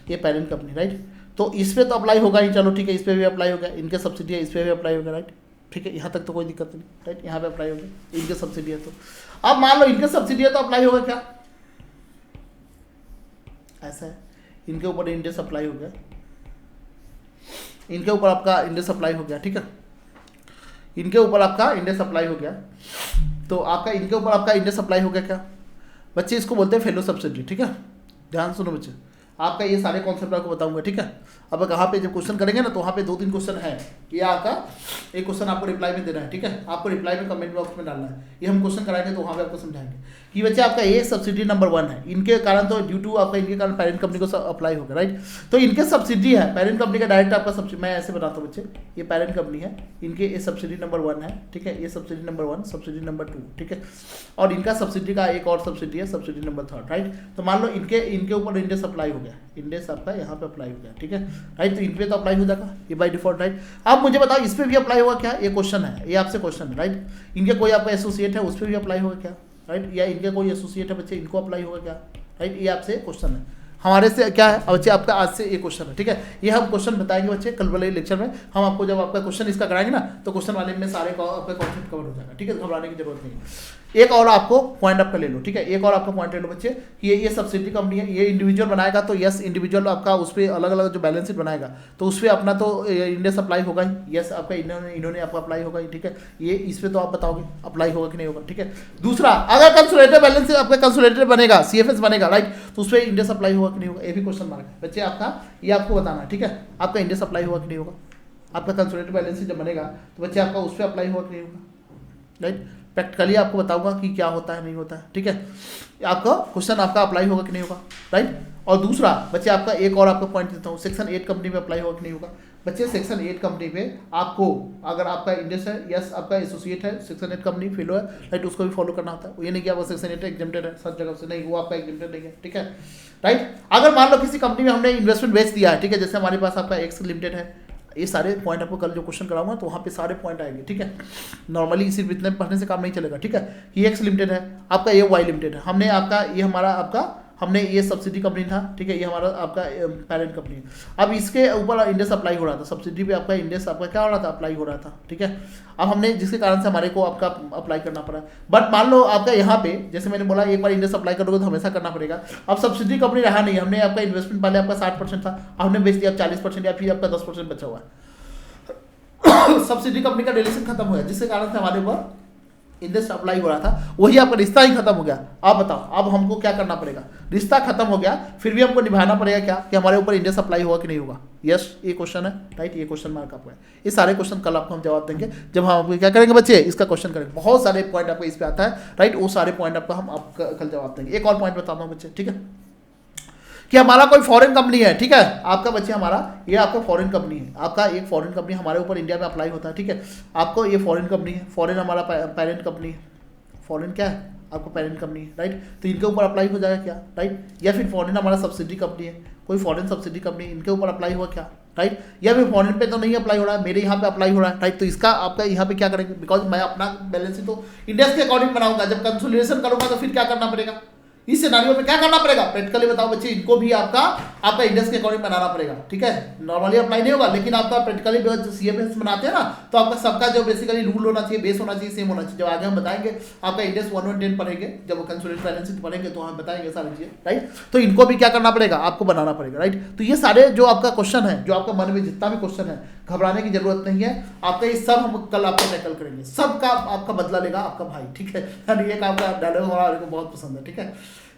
ये पेरेंट कंपनी, राइट। तो इस पे तो अप्लाई होगा ही, चलो ठीक है, इस पे भी अप्लाई हो गया, इनके सब्सिडी है, इस पे भी अप्लाई होगा, राइट। ठीक है, यहाँ तक तो कोई दिक्कत नहीं, राइट। यहाँ पे अप्लाई हो गया, इनके सब्सिडी है। तो अब मान लो इनके सब्सिडी है तो अप्लाई होगा क्या, ऐसा है। इनके ऊपर इंडेक्स अप्लाई हो गया, इनके ऊपर आपका इंडेक्स अप्लाई हो गया, ठीक है। इनके ऊपर आपका इंडेक्स अप्लाई हो गया, तो आपका इनके ऊपर आपका इंडेक्स अप्लाई हो गया क्या बच्चे, इसको बोलते हैं फेलो सब्सिडी, ठीक है। ध्यान सुनो बच्चे, आपका ये सारे कॉन्सेप्ट आपको बताऊंगा, ठीक है। अब कहाँ पे जब क्वेश्चन करेंगे ना तो वहाँ पे 2-3 क्वेश्चन है, ये आपका एक क्वेश्चन आपको रिप्लाई में देना है, ठीक है। आपको रिप्लाई में कमेंट बॉक्स में डालना है, ये हम क्वेश्चन कराएंगे तो वहाँ पे आपको समझाएंगे कि बच्चे आपका ये सब्सिडी नंबर 1 है, इनके कारण तो ड्यू टू आपका इनके कारण पेरेंट कंपनी को अप्लाई होगा, राइट। तो इनके सब्सिडी है, पेरेंट कंपनी का डायरेक्ट आपका सब्सिडी, मैं ऐसे बताता हूँ बच्चे, ये पेरेंट कंपनी है, इनके ये सब्सिडी नंबर 1 है, ठीक है। ये सब्सिडी नंबर 1, सब्सिडी नंबर 2, ठीक है। और इनका सब्सिडी का एक और सब्सिडी है, सब्सिडी नंबर 3, राइट। तो मान लो इनके ऊपर इंडेक्स अप्लाई हो गया, इंडेक्स आपका यहाँ पे अप्लाई हो गया, ठीक है, राइट। तो इन पे तो अप्लाई हो जाएगा ये बाय डिफॉल्ट, राइट। अब मुझे बताओ इस पे भी अप्लाई होगा क्या, ये क्वेश्चन है, ये आपसे क्वेश्चन है, राइट। इनके कोई आपका एसोसिएट है, उस पर भी अप्लाई होगा क्या, राइट। या इनके कोई एसोसिएट है बच्चे, इनको अप्लाई होगा क्या, राइट। ये आपसे क्वेश्चन है, हमारे से क्या है बच्चे, आपका आज से ये क्वेश्चन है, ठीक है। ये हम क्वेश्चन बताएंगे बच्चे कल वाले लेक्चर में, हम आपको जब आपका क्वेश्चन इसका कराएंगे ना तो क्वेश्चन वाले में सारे आपका कॉन्सेप्ट कवर हो जाएगा, ठीक है। घबराने की जरूरत नहीं है। एक और आपको पॉइंट आपका ले लो, ठीक है। एक और आपका पॉइंट ले लो बच्चे कि ये सब्सिडी कंपनी है, ये इंडिविजुअल बनाएगा तो यस इंडिविजुअल आपका उस पर अलग अलग जो बैलेंस शीट बनाएगा तो उस पर अपना तो इंडेक्स अप्लाई होगा ही, यस आपका इन्होंने आपका अप्लाई होगा ही, ठीक है। ये इस पर तो आप बताओगे अप्लाई होगा कि नहीं होगा, ठीक है। दूसरा, अगर कंसोलिडेटेड बैलेंस शीट आपका कंसोलिडेटेड बनेगा, सीएफएस बनेगा, राइट, तो उस पर इंडेक्स अप्लाई होगा कि नहीं होगा, ये भी क्वेश्चन मार्क है बच्चे आपका, ये आपको बताना है, ठीक है। आपका इंडेक्स अप्लाई होगा कि नहीं होगा, आपका कंसोलिडेटेड बैलेंस शीट जब बनेगा तो बच्चे आपका उस पर अप्लाई होगा कि नहीं होगा, राइट। प्रैक्टिकली आपको बताऊंगा कि क्या होता है नहीं होता है, ठीक है। आपका क्वेश्चन आपका अप्लाई होगा कि नहीं होगा, राइट। और दूसरा बच्चे आपका एक और आपको पॉइंट देता हूँ, सेक्शन 8 कंपनी में अप्लाई होगा कि नहीं होगा बच्चे। सेक्शन 8 कंपनी पे आपको अगर आपका इंडेक्स है, यस आपका एसोसिएट है, सेक्शन 8 कंपनी फेलो है, राइट, उसको भी फॉलो करना होता है। ये नहीं कि आपका सेक्शन 8 एग्जेम्प्टेड है सब जगह से, नहीं, वो आपका एग्जेम्प्टेड नहीं है, ठीक है, राइट। अगर मान लो किसी कंपनी में हमने इन्वेस्टमेंट बेच दिया है, ठीक है, जैसे हमारे पास आपका एक्स लिमिटेड है, ये सारे पॉइंट आपको कल जो क्वेश्चन कराऊंगा तो वहाँ पे सारे पॉइंट आएंगे, ठीक है। नॉर्मली सिर्फ इतने पढ़ने से काम नहीं चलेगा, ठीक है। ये एक्स लिमिटेड है, आपका ये वाई लिमिटेड है, हमने आपका ये हमारा आपका हमने ये सब्सिडी कंपनी था, ठीक है, ये हमारा आपका पेरेंट कंपनी है। अब इसके ऊपर इंडेक्स अप्लाई हो रहा था, सब्सिडी पे आपका इंडेक्स आपका क्या हो रहा था, अप्लाई हो रहा था, ठीक है। अब हमने जिसके कारण से हमारे को आपका अप्लाई करना पड़ा, बट मान लो आपका यहाँ पे जैसे मैंने बोला एक बार इंडेक्स अप्लाई करोगे तो हमेशा करना पड़ेगा। अब सब्सिडी कंपनी रहा नहीं, हमने आपका इन्वेस्टमेंट पहले आपका 60% था, हमने बेच दिया 40% या फिर आपका 10% बचा हुआ है। सब्सिडी कंपनी का रिलेशन खत्म हो गया, जिसके कारण से हमारे ऊपर इंडेक्स अप्लाई हो रहा था, वही आपका रिश्ता ही खत्म हो गया। आप बताओ अब हमको क्या करना पड़ेगा, रिश्ता खत्म हो गया फिर भी हमको निभाना पड़ेगा क्या कि हमारे ऊपर इंडेक्स अप्लाई होगा कि नहीं होगा, यस ये क्वेश्चन है, राइट। ये क्वेश्चन मार्क आपका है, ये सारे क्वेश्चन कल आपको हम जवाब देंगे जब हम आपको क्या करेंगे बच्चे, इसका क्वेश्चन करेंगे। बहुत सारे पॉइंट आपको इस पे आता है, राइट, वो सारे पॉइंट आपको हम कल जवाब देंगे। एक और पॉइंट बताता हूँ बच्चे, ठीक है, कि हमारा कोई फॉरेन कंपनी है, ठीक है, आपका बच्चे हमारा ये आपका फॉरेन कंपनी है, आपका एक फॉरेन कंपनी हमारे ऊपर इंडिया में अप्लाई होता है, ठीक है। आपको ये फॉरेन कंपनी है, फॉरेन हमारा पेरेंट कंपनी है, फॉरेन क्या है आपको पेरेंट कंपनी है, राइट। तो इनके ऊपर अप्लाई हो जाएगा क्या, राइट। या फिर फॉरेन हमारा सब्सिडी कंपनी है, कोई फॉरेन सब्सिडी कंपनी, इनके ऊपर अप्लाई हुआ क्या, राइट। या फिर फॉरेन पे तो नहीं अप्लाई हो रहा है, मेरे यहाँ पे अप्लाई हो रहा है, राइट। तो इसका आपका यहाँ पे क्या करेंगे, बिकॉज मैं अपना बैलेंस शीट तो इंडिया के अकॉर्डिंग बनाऊंगा, जब कंसोलिडेशन करूंगा तो फिर क्या करना पड़ेगा, इस सिनेरियो में क्या करना पड़ेगा, प्रैक्टिकली बताओ बच्चे, इनको भी आपका इंडेक्स के अकॉर्डिंग बनाना पड़ेगा, ठीक है। नॉर्मली अप्लाई नहीं होगा, लेकिन आपका प्रैक्टिकली सीएफएस बनाते हैं ना, तो आपका सबका जो बेसिकली रूल होना चाहिए, बेस होना चाहिए, सेम होना चाहिए। जब आगे हम बताएंगे आपका इंडेक्स 1 और 10 पढ़ेंगे, जब कंसोलिडेटेड बैलेंस शीट पढ़ेंगे तो हम बताएंगे सारी चीजें, राइट। तो इनको भी क्या करना पड़ेगा, आपको बनाना पड़ेगा, राइट। तो ये सारे जो आपका क्वेश्चन है, जो आपका मन में जितना भी क्वेश्चन है, घबराने की जरूरत नहीं है। आपका ये सब हम कल आपको टैकल करेंगे, सबका आपका बदला लेगा आपका भाई, ठीक है। यानी एक आपका डायलॉग हमारा को बहुत पसंद है, ठीक है,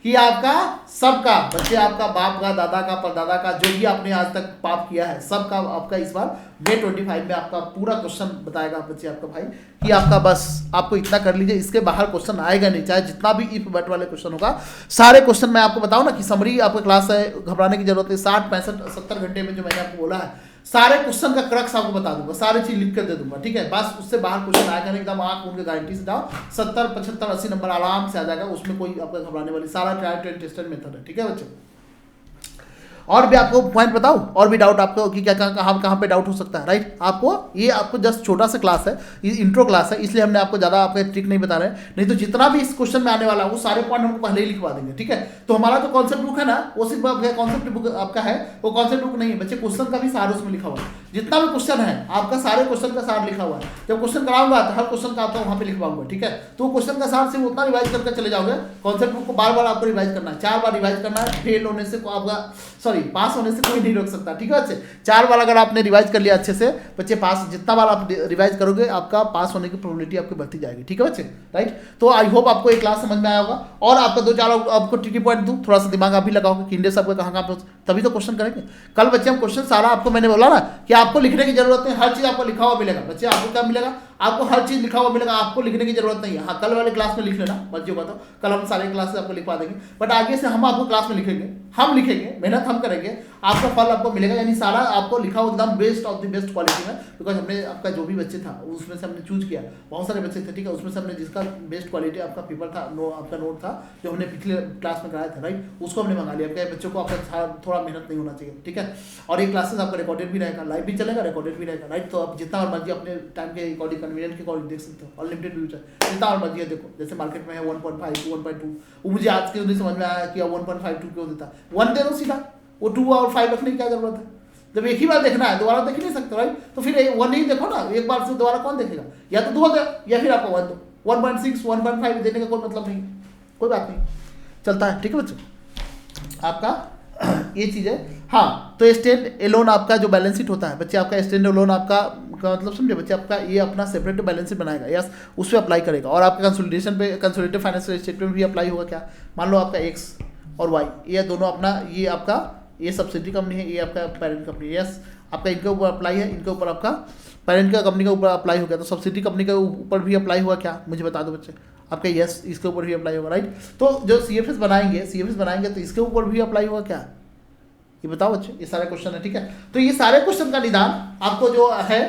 कि आपका सबका बच्चे, आपका बाप का, दादा का, परदादा का, जो भी आपने आज तक पाप किया है, सबका आपका इस बार May 25 में आपका पूरा क्वेश्चन बताएगा बच्चे आपका भाई, कि आपका बस आपको इतना कर लीजिए, इसके बाहर क्वेश्चन आएगा नहीं, चाहे जितना भी इफ बट वाले क्वेश्चन होगा, सारे क्वेश्चन मैं आपको बताऊं ना कि समरी आपका क्लास है, घबराने की जरूरत है। 60, 65, 70 घंटे में जो मैंने आपको बोला है, सारे क्वेश्चन का क्रक्स आपको बता दूंगा, सारी चीज लिख कर दे दूंगा, ठीक है। बस उससे बाहर क्वेश्चन आएगा नहीं, एकदम आंख उनके गारंटी से जाओ, 70, 75, 80 नंबर आराम से आ जाएगा, उसमें कोई आपका घबराने वाली, सारा ट्रायल एंड टेस्टेड मेथड है, ठीक है बच्चे। और भी आपको पॉइंट बताऊं, और भी डाउट आपको कि क्या कहाँ पे डाउट हो सकता है, राइट। ये आपको जस्ट छोटा सा क्लास है, ये इंट्रो क्लास है, इसलिए हमने आपको ज़्यादा आपका ट्रिक नहीं बता रहे हैं, नहीं तो जितना भी इस क्वेश्चन में आने वाला है वो सारे पॉइंट हमको पहले ही लिखवा देंगे, ठीक है। तो हमारा जो कॉन्सेप्ट बुक है ना, वो सिर्फ कॉन्सेप्ट बुक आपका है, वो कॉन्सेप्ट बुक नहीं है बच्चे, क्वेश्चन का भी सार उसमें लिखा हुआ है, जितना भी क्वेश्चन है आपका सारे क्वेश्चन का सार लिखा हुआ है। जब क्वेश्चन कराऊंगा तो हर क्वेश्चन का आपका वहाँ पे लिखवाऊंगा, ठीक है। तो क्वेश्चन का सार सिर्फ उतना रिवाइज करके चले जाओगे, कॉन्सेप्ट बुक को बार बार आपको रिवाइज करना है, 4 बार रिवाइज करना है, फेल होने से आपका पास होने से कोई नहीं रोक सकता, ठीक है बच्चे। 4 बार अगर आपने रिवाइज कर लिया अच्छे से बच्चे, पास जितना बार आप रिवाइज करोगे आपका पास होने की प्रोबेबिलिटी आपकी बढ़ती जाएगी, ठीक है बच्चे, राइट। तो आई होप आपको एक क्लास समझ में आया होगा, और आपका 2-4 आपको ट्रिकी पॉइंट दूं, थोड़ा सा दिमाग आप भी लगाओगे कि इंडेक्स आपका कहाँ पे, तभी तो क्वेश्चन करेंगे कल बच्चे हम। क्वेश्चन सारा आपको मैंने बोला ना कि आपको लिखने की जरूरत नहीं, हर चीज आपको लिखा हुआ मिलेगा बच्चे। आपको क्या मिलेगा, आपको हर चीज लिखा हुआ मिलेगा, आपको लिखने की जरूरत नहीं है। हाँ, कल वाले क्लास में लिख लेना बच्चों का, तो कल हम सारे क्लासेस आपको लिखवा देंगे, बट आगे से हम आपको क्लास में लिखेंगे, हम लिखेंगे, मेहनत हम करेंगे, आपका फल आपको मिलेगा, यानी सारा आपको लिखा हुआ एकदम best of the best quality में। बिकॉज हमने आपका जो भी बच्चे था उसमें से हमने चूज किया, बहुत सारे बच्चे थे, ठीक है, उसमें से हमने जिसका बेस्ट क्वालिटी आपका पेपर था, आपका नोट था जो हमने पिछले क्लास में कराया था, राइट, उसको हमने मंगा लिया। क्या बच्चों को आपका थोड़ा मेहनत नहीं होना चाहिए, ठीक है। और ये क्लासेस आपका रिकॉर्डेड भी रहेगा, लाइव भी चलेगा, रिकॉर्डेड भी रहेगा, राइट। तो आप जितना और मर्जी अपने टाइम के अकॉर्डिंग, कन्वीनियंट के अकॉर्डिंग देख सकते हो, अनलिमिटेड व्यूज है, जितना और मर्जी है देखो। जैसे मार्केट में है 1.5 1.2, वो मुझे आज के नहीं समझ में आया कि 1.52 क्यों देता, 1 दे दो सीधा, वो 2 और 5 रखने की क्या जरूरत है। जब एक ही बार देखना है, दोबारा देख नहीं सकते, राइट। तो फिर 1 ही देखो ना, एक बार से दोबारा कौन देखेगा, या तो 2 दे या फिर आपको 1 दो, 1.6 1.5 देने का कोई मतलब नहीं, कोई बात नहीं, चलता है, ठीक है बच्चों। आपका ये चीज़ है। हाँ, तो स्टैंड एलोन आपका जो बैलेंस शीट होता है बच्चे, आपका स्टैंड एलोन आपका मतलब समझे बच्चे, आपका ये अपना सेपरेट बैलेंस शीट बनाएगा, यस, उस पर अप्लाई करेगा, और आपका कंसोलिडेशन पे, कंसोलिडेटेड फाइनेंशियल स्टेटमेंट भी अप्लाई होगा। क्या मान लो आपका एक्स और वाई, ये दोनों अपना, ये आपका ये सब्सिडी कंपनी है, ये आपका पेरेंट कंपनी है, यस, आपका इनके ऊपर अप्लाई है, इनके ऊपर आपका पेरेंट का कंपनी के ऊपर अप्लाई हो गया, तो सब्सिडी कंपनी के ऊपर भी अप्लाई हुआ क्या, मुझे बता दो बच्चे, आपका यस, इसके ऊपर भी अप्लाई होगा, राइट। तो जो सीएफएस बनाएंगे तो इसके ऊपर भी अप्लाई होगा क्या, ये बताओ बच्चे, ये सारे क्वेश्चन है, ठीक है। तो ये सारे क्वेश्चन का निदान आपको जो है,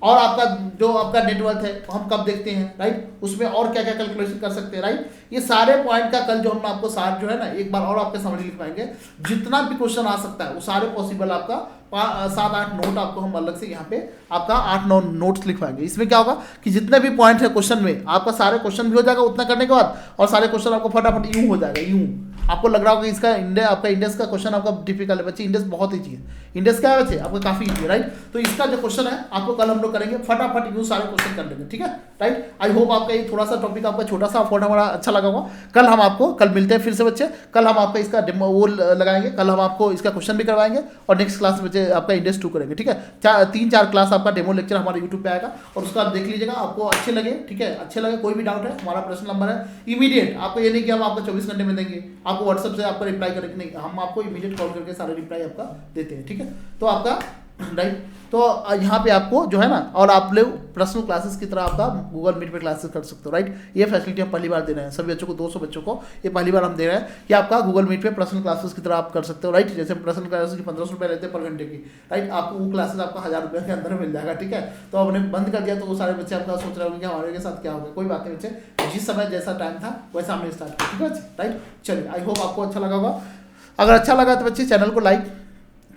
और आपका जो आपका नेटवर्क है हम कब देखते हैं, राइट, उसमें और क्या क्या कैलकुलेशन कर सकते हैं, राइट। ये सारे पॉइंट का कल जो हम आपको सार जो है ना, एक बार और आपके समझ लिख पाएंगे, जितना भी क्वेश्चन आ सकता है वो सारे पॉसिबल आपका 7-8 नोट आपको हम अलग से यहाँ पे आपका 8-9 नोट्स लिखवाएंगे। इसमें क्या होगा कि जितने भी पॉइंट है क्वेश्चन में, आपका सारे क्वेश्चन भी हो जाएगा उतना करने के बाद, और सारे क्वेश्चन आपको फटाफट यूं हो जाएगा, यूं आपको लग रहा होगा इसका आपका इंडेक्स का क्वेश्चन आपका डिफिकल्ट है बच्चे, इंडेक्स बहुत ईजी है, इंडेक्स क्या है बच्चे आपका काफी ईजी है, राइट। तो इसका जो क्वेश्चन है आपको कल हम लोग करेंगे, फटाफट यूं सारे क्वेश्चन कर लेंगे, ठीक है, राइट। आई होप आपका ये थोड़ा सा टॉपिक आपका छोटा सा अफोर्ड हमारा अच्छा लगा होगा। कल हम आपको, कल मिलते हैं फिर से बच्चे, कल हम आपका इसका डेमो वो लगाएंगे, कल हम आपको इसका क्वेश्चन भी करवाएंगे, और नेक्स्ट क्लास में बच्चे आपका इंडेक्स 2 करेंगे, ठीक है। 3-4 क्लास आपका डेमो लेक्चर हमारे यूट्यूब पे आएगा, और उसका आप देख लीजिएगा, आपको अच्छे लगे, ठीक है, अच्छे लगे, कोई भी डाउट है हमारा पर्सनल नंबर है, इमीडिएट, आपको ये नहीं कि हम आपको 24 घंटे में देंगे, आपको व्हाट्सएप से आपको रिप्लाई करेंगे, नहीं, हम आपको इमीडिएट कॉल करके सारे रिप्लाई आपका देते हैं, ठीक है। तो आपका राइट, तो यहाँ पे आपको जो है ना, और आप लोग पर्सनल क्लासेस की तरह आपका गूगल मीट पे क्लासेस कर सकते हो, राइट। ये फैसिलिटी हम पहली बार दे रहे हैं सभी बच्चों को, 200 बच्चों को ये पहली बार हम दे रहे हैं कि आपका गूगल मीट पे पर्सनल क्लासेस की तरह आप कर सकते हो, राइट। जैसे पर्सनल क्लासेस की 1500 रुपये रहते हैं पर घंटे की, राइट, आपको वो क्लासेस आपका 1000 रुपये के अंदर मिल जाएगा, ठीक है। तो आपने बंद कर दिया तो वो सारे बच्चे आपका सोच रहे होंगे कि हमारे के साथ क्या होगा, कोई बात नहीं बच्चे, जिस समय जैसा टाइम था वैसा हमने स्टार्ट किया, ठीक है, राइट। चलिए, आई होप आपको अच्छा लगा होगा। अगर अच्छा लगा तो बच्चे चैनल को लाइक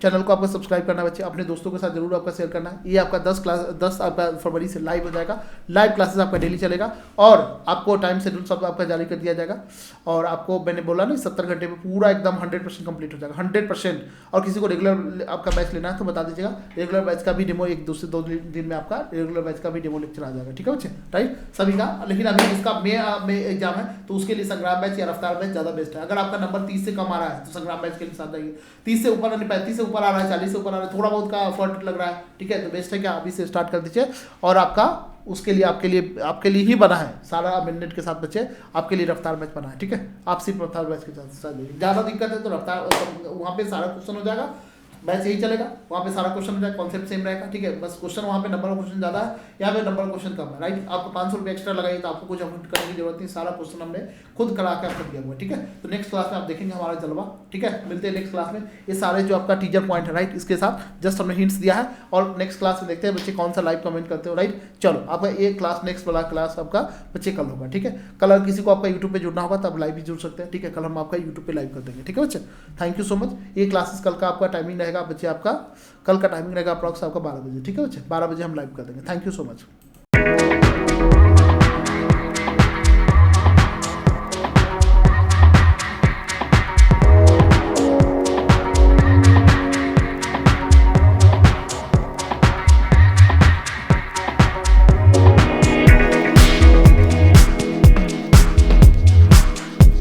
चैनल को आपको सब्सक्राइब करना है बच्चे, अपने दोस्तों के साथ जरूर आपका शेयर करना है। ये आपका 10 आपका फरवरी से लाइव हो जाएगा, लाइव क्लासेस आपका डेली चलेगा और आपको टाइम शेड्यूल सब आपका जारी कर दिया जाएगा। और आपको मैंने बोला नहीं 70 घंटे में पूरा एकदम 100% कंप्लीट हो जाएगा, 100%। और किसी को रेगुलर आपका बैच लेना है तो बता दीजिएगा, रेगुलर बैच का भी डेमो एक दूसरे 2 दिन में आपका रेगुलर बैच का भी डेमो लेक्चर आ जाएगा, ठीक है बच्चे, राइट सभी का। लेकिन अभी इसका में एग्जाम है तो उसके लिए संग्राम बैच या रफ्तार बैच ज़्यादा बेस्ट है। अगर आपका नंबर 30 से कम आ रहा है तो संग्राम बैच के लिए साथ जाइए, 30 से ऊपर 35 से ऊपर आ रहा है, 40 से ऊपर आ रहा है, थोड़ा बहुत का एफर्ट लग रहा है, ठीक है, तो बेस्ट है कि अभी से स्टार्ट कर दीजिए। और आपका उसके लिए आपके लिए ही बना है, सारा अमेंडमेंट के साथ बच्चे आपके लिए रफ्तार बैच बना है, ठीक है। आप सिर्फ रफ्तार बैच के साथ ज़्यादा दिक्कत है तो रफ्तार, वहाँ पे सारा क्वेश्चन हो जाएगा, बैच यही चलेगा, वहाँ पे सारा क्वेश्चन हो जाएगा, कॉन्सेप्ट सेम रहेगा, ठीक है। बस क्वेश्चन वहाँ पे नंबर ऑफ क्वेश्चन ज़्यादा है, यहाँ पे नंबर ऑफ क्वेश्चन कम है, राइट। आपको 500 रुपये एक्स्ट्रा लगाइए तो आपको कुछ अमाउंट करने की जरूरत नहीं, सारा क्वेश्चन हमने खुद करा के आपको दिया हुआ है, ठीक है। तो नेक्स्ट क्लास में आप देखेंगे हमारा जलवा, ठीक है। मिलते हैं नेक्स्ट क्लास में। ये सारे जो आपका टीचर पॉइंट है, राइट, इसके साथ जस्ट हमने हिंट्स दिया है और नेक्स्ट क्लास में देखते हैं बच्चे कौन सा लाइव कमेंट करते हो, राइट। चलो आपका एक क्लास नेक्स्ट वाला क्लास आपका बच्चे कल होगा, ठीक है। कल अगर किसी को आपका यूट्यूब पे जुड़ना होगा तो आप लाइव भी जुड़ सकते हैं, ठीक है। कल हम आपका यूट्यूब पे लाइव कर देंगे, ठीक है बच्चे। Thank you so much. ये क्लासेस कल का आपका टाइमिंग रहेगा बच्चे, आपका कल का टाइमिंग रहेगा अप्रॉक्स आपका 12 बजे, ठीक है बच्चे, 12 बजे हम लाइव कर देंगे। Thank you so much.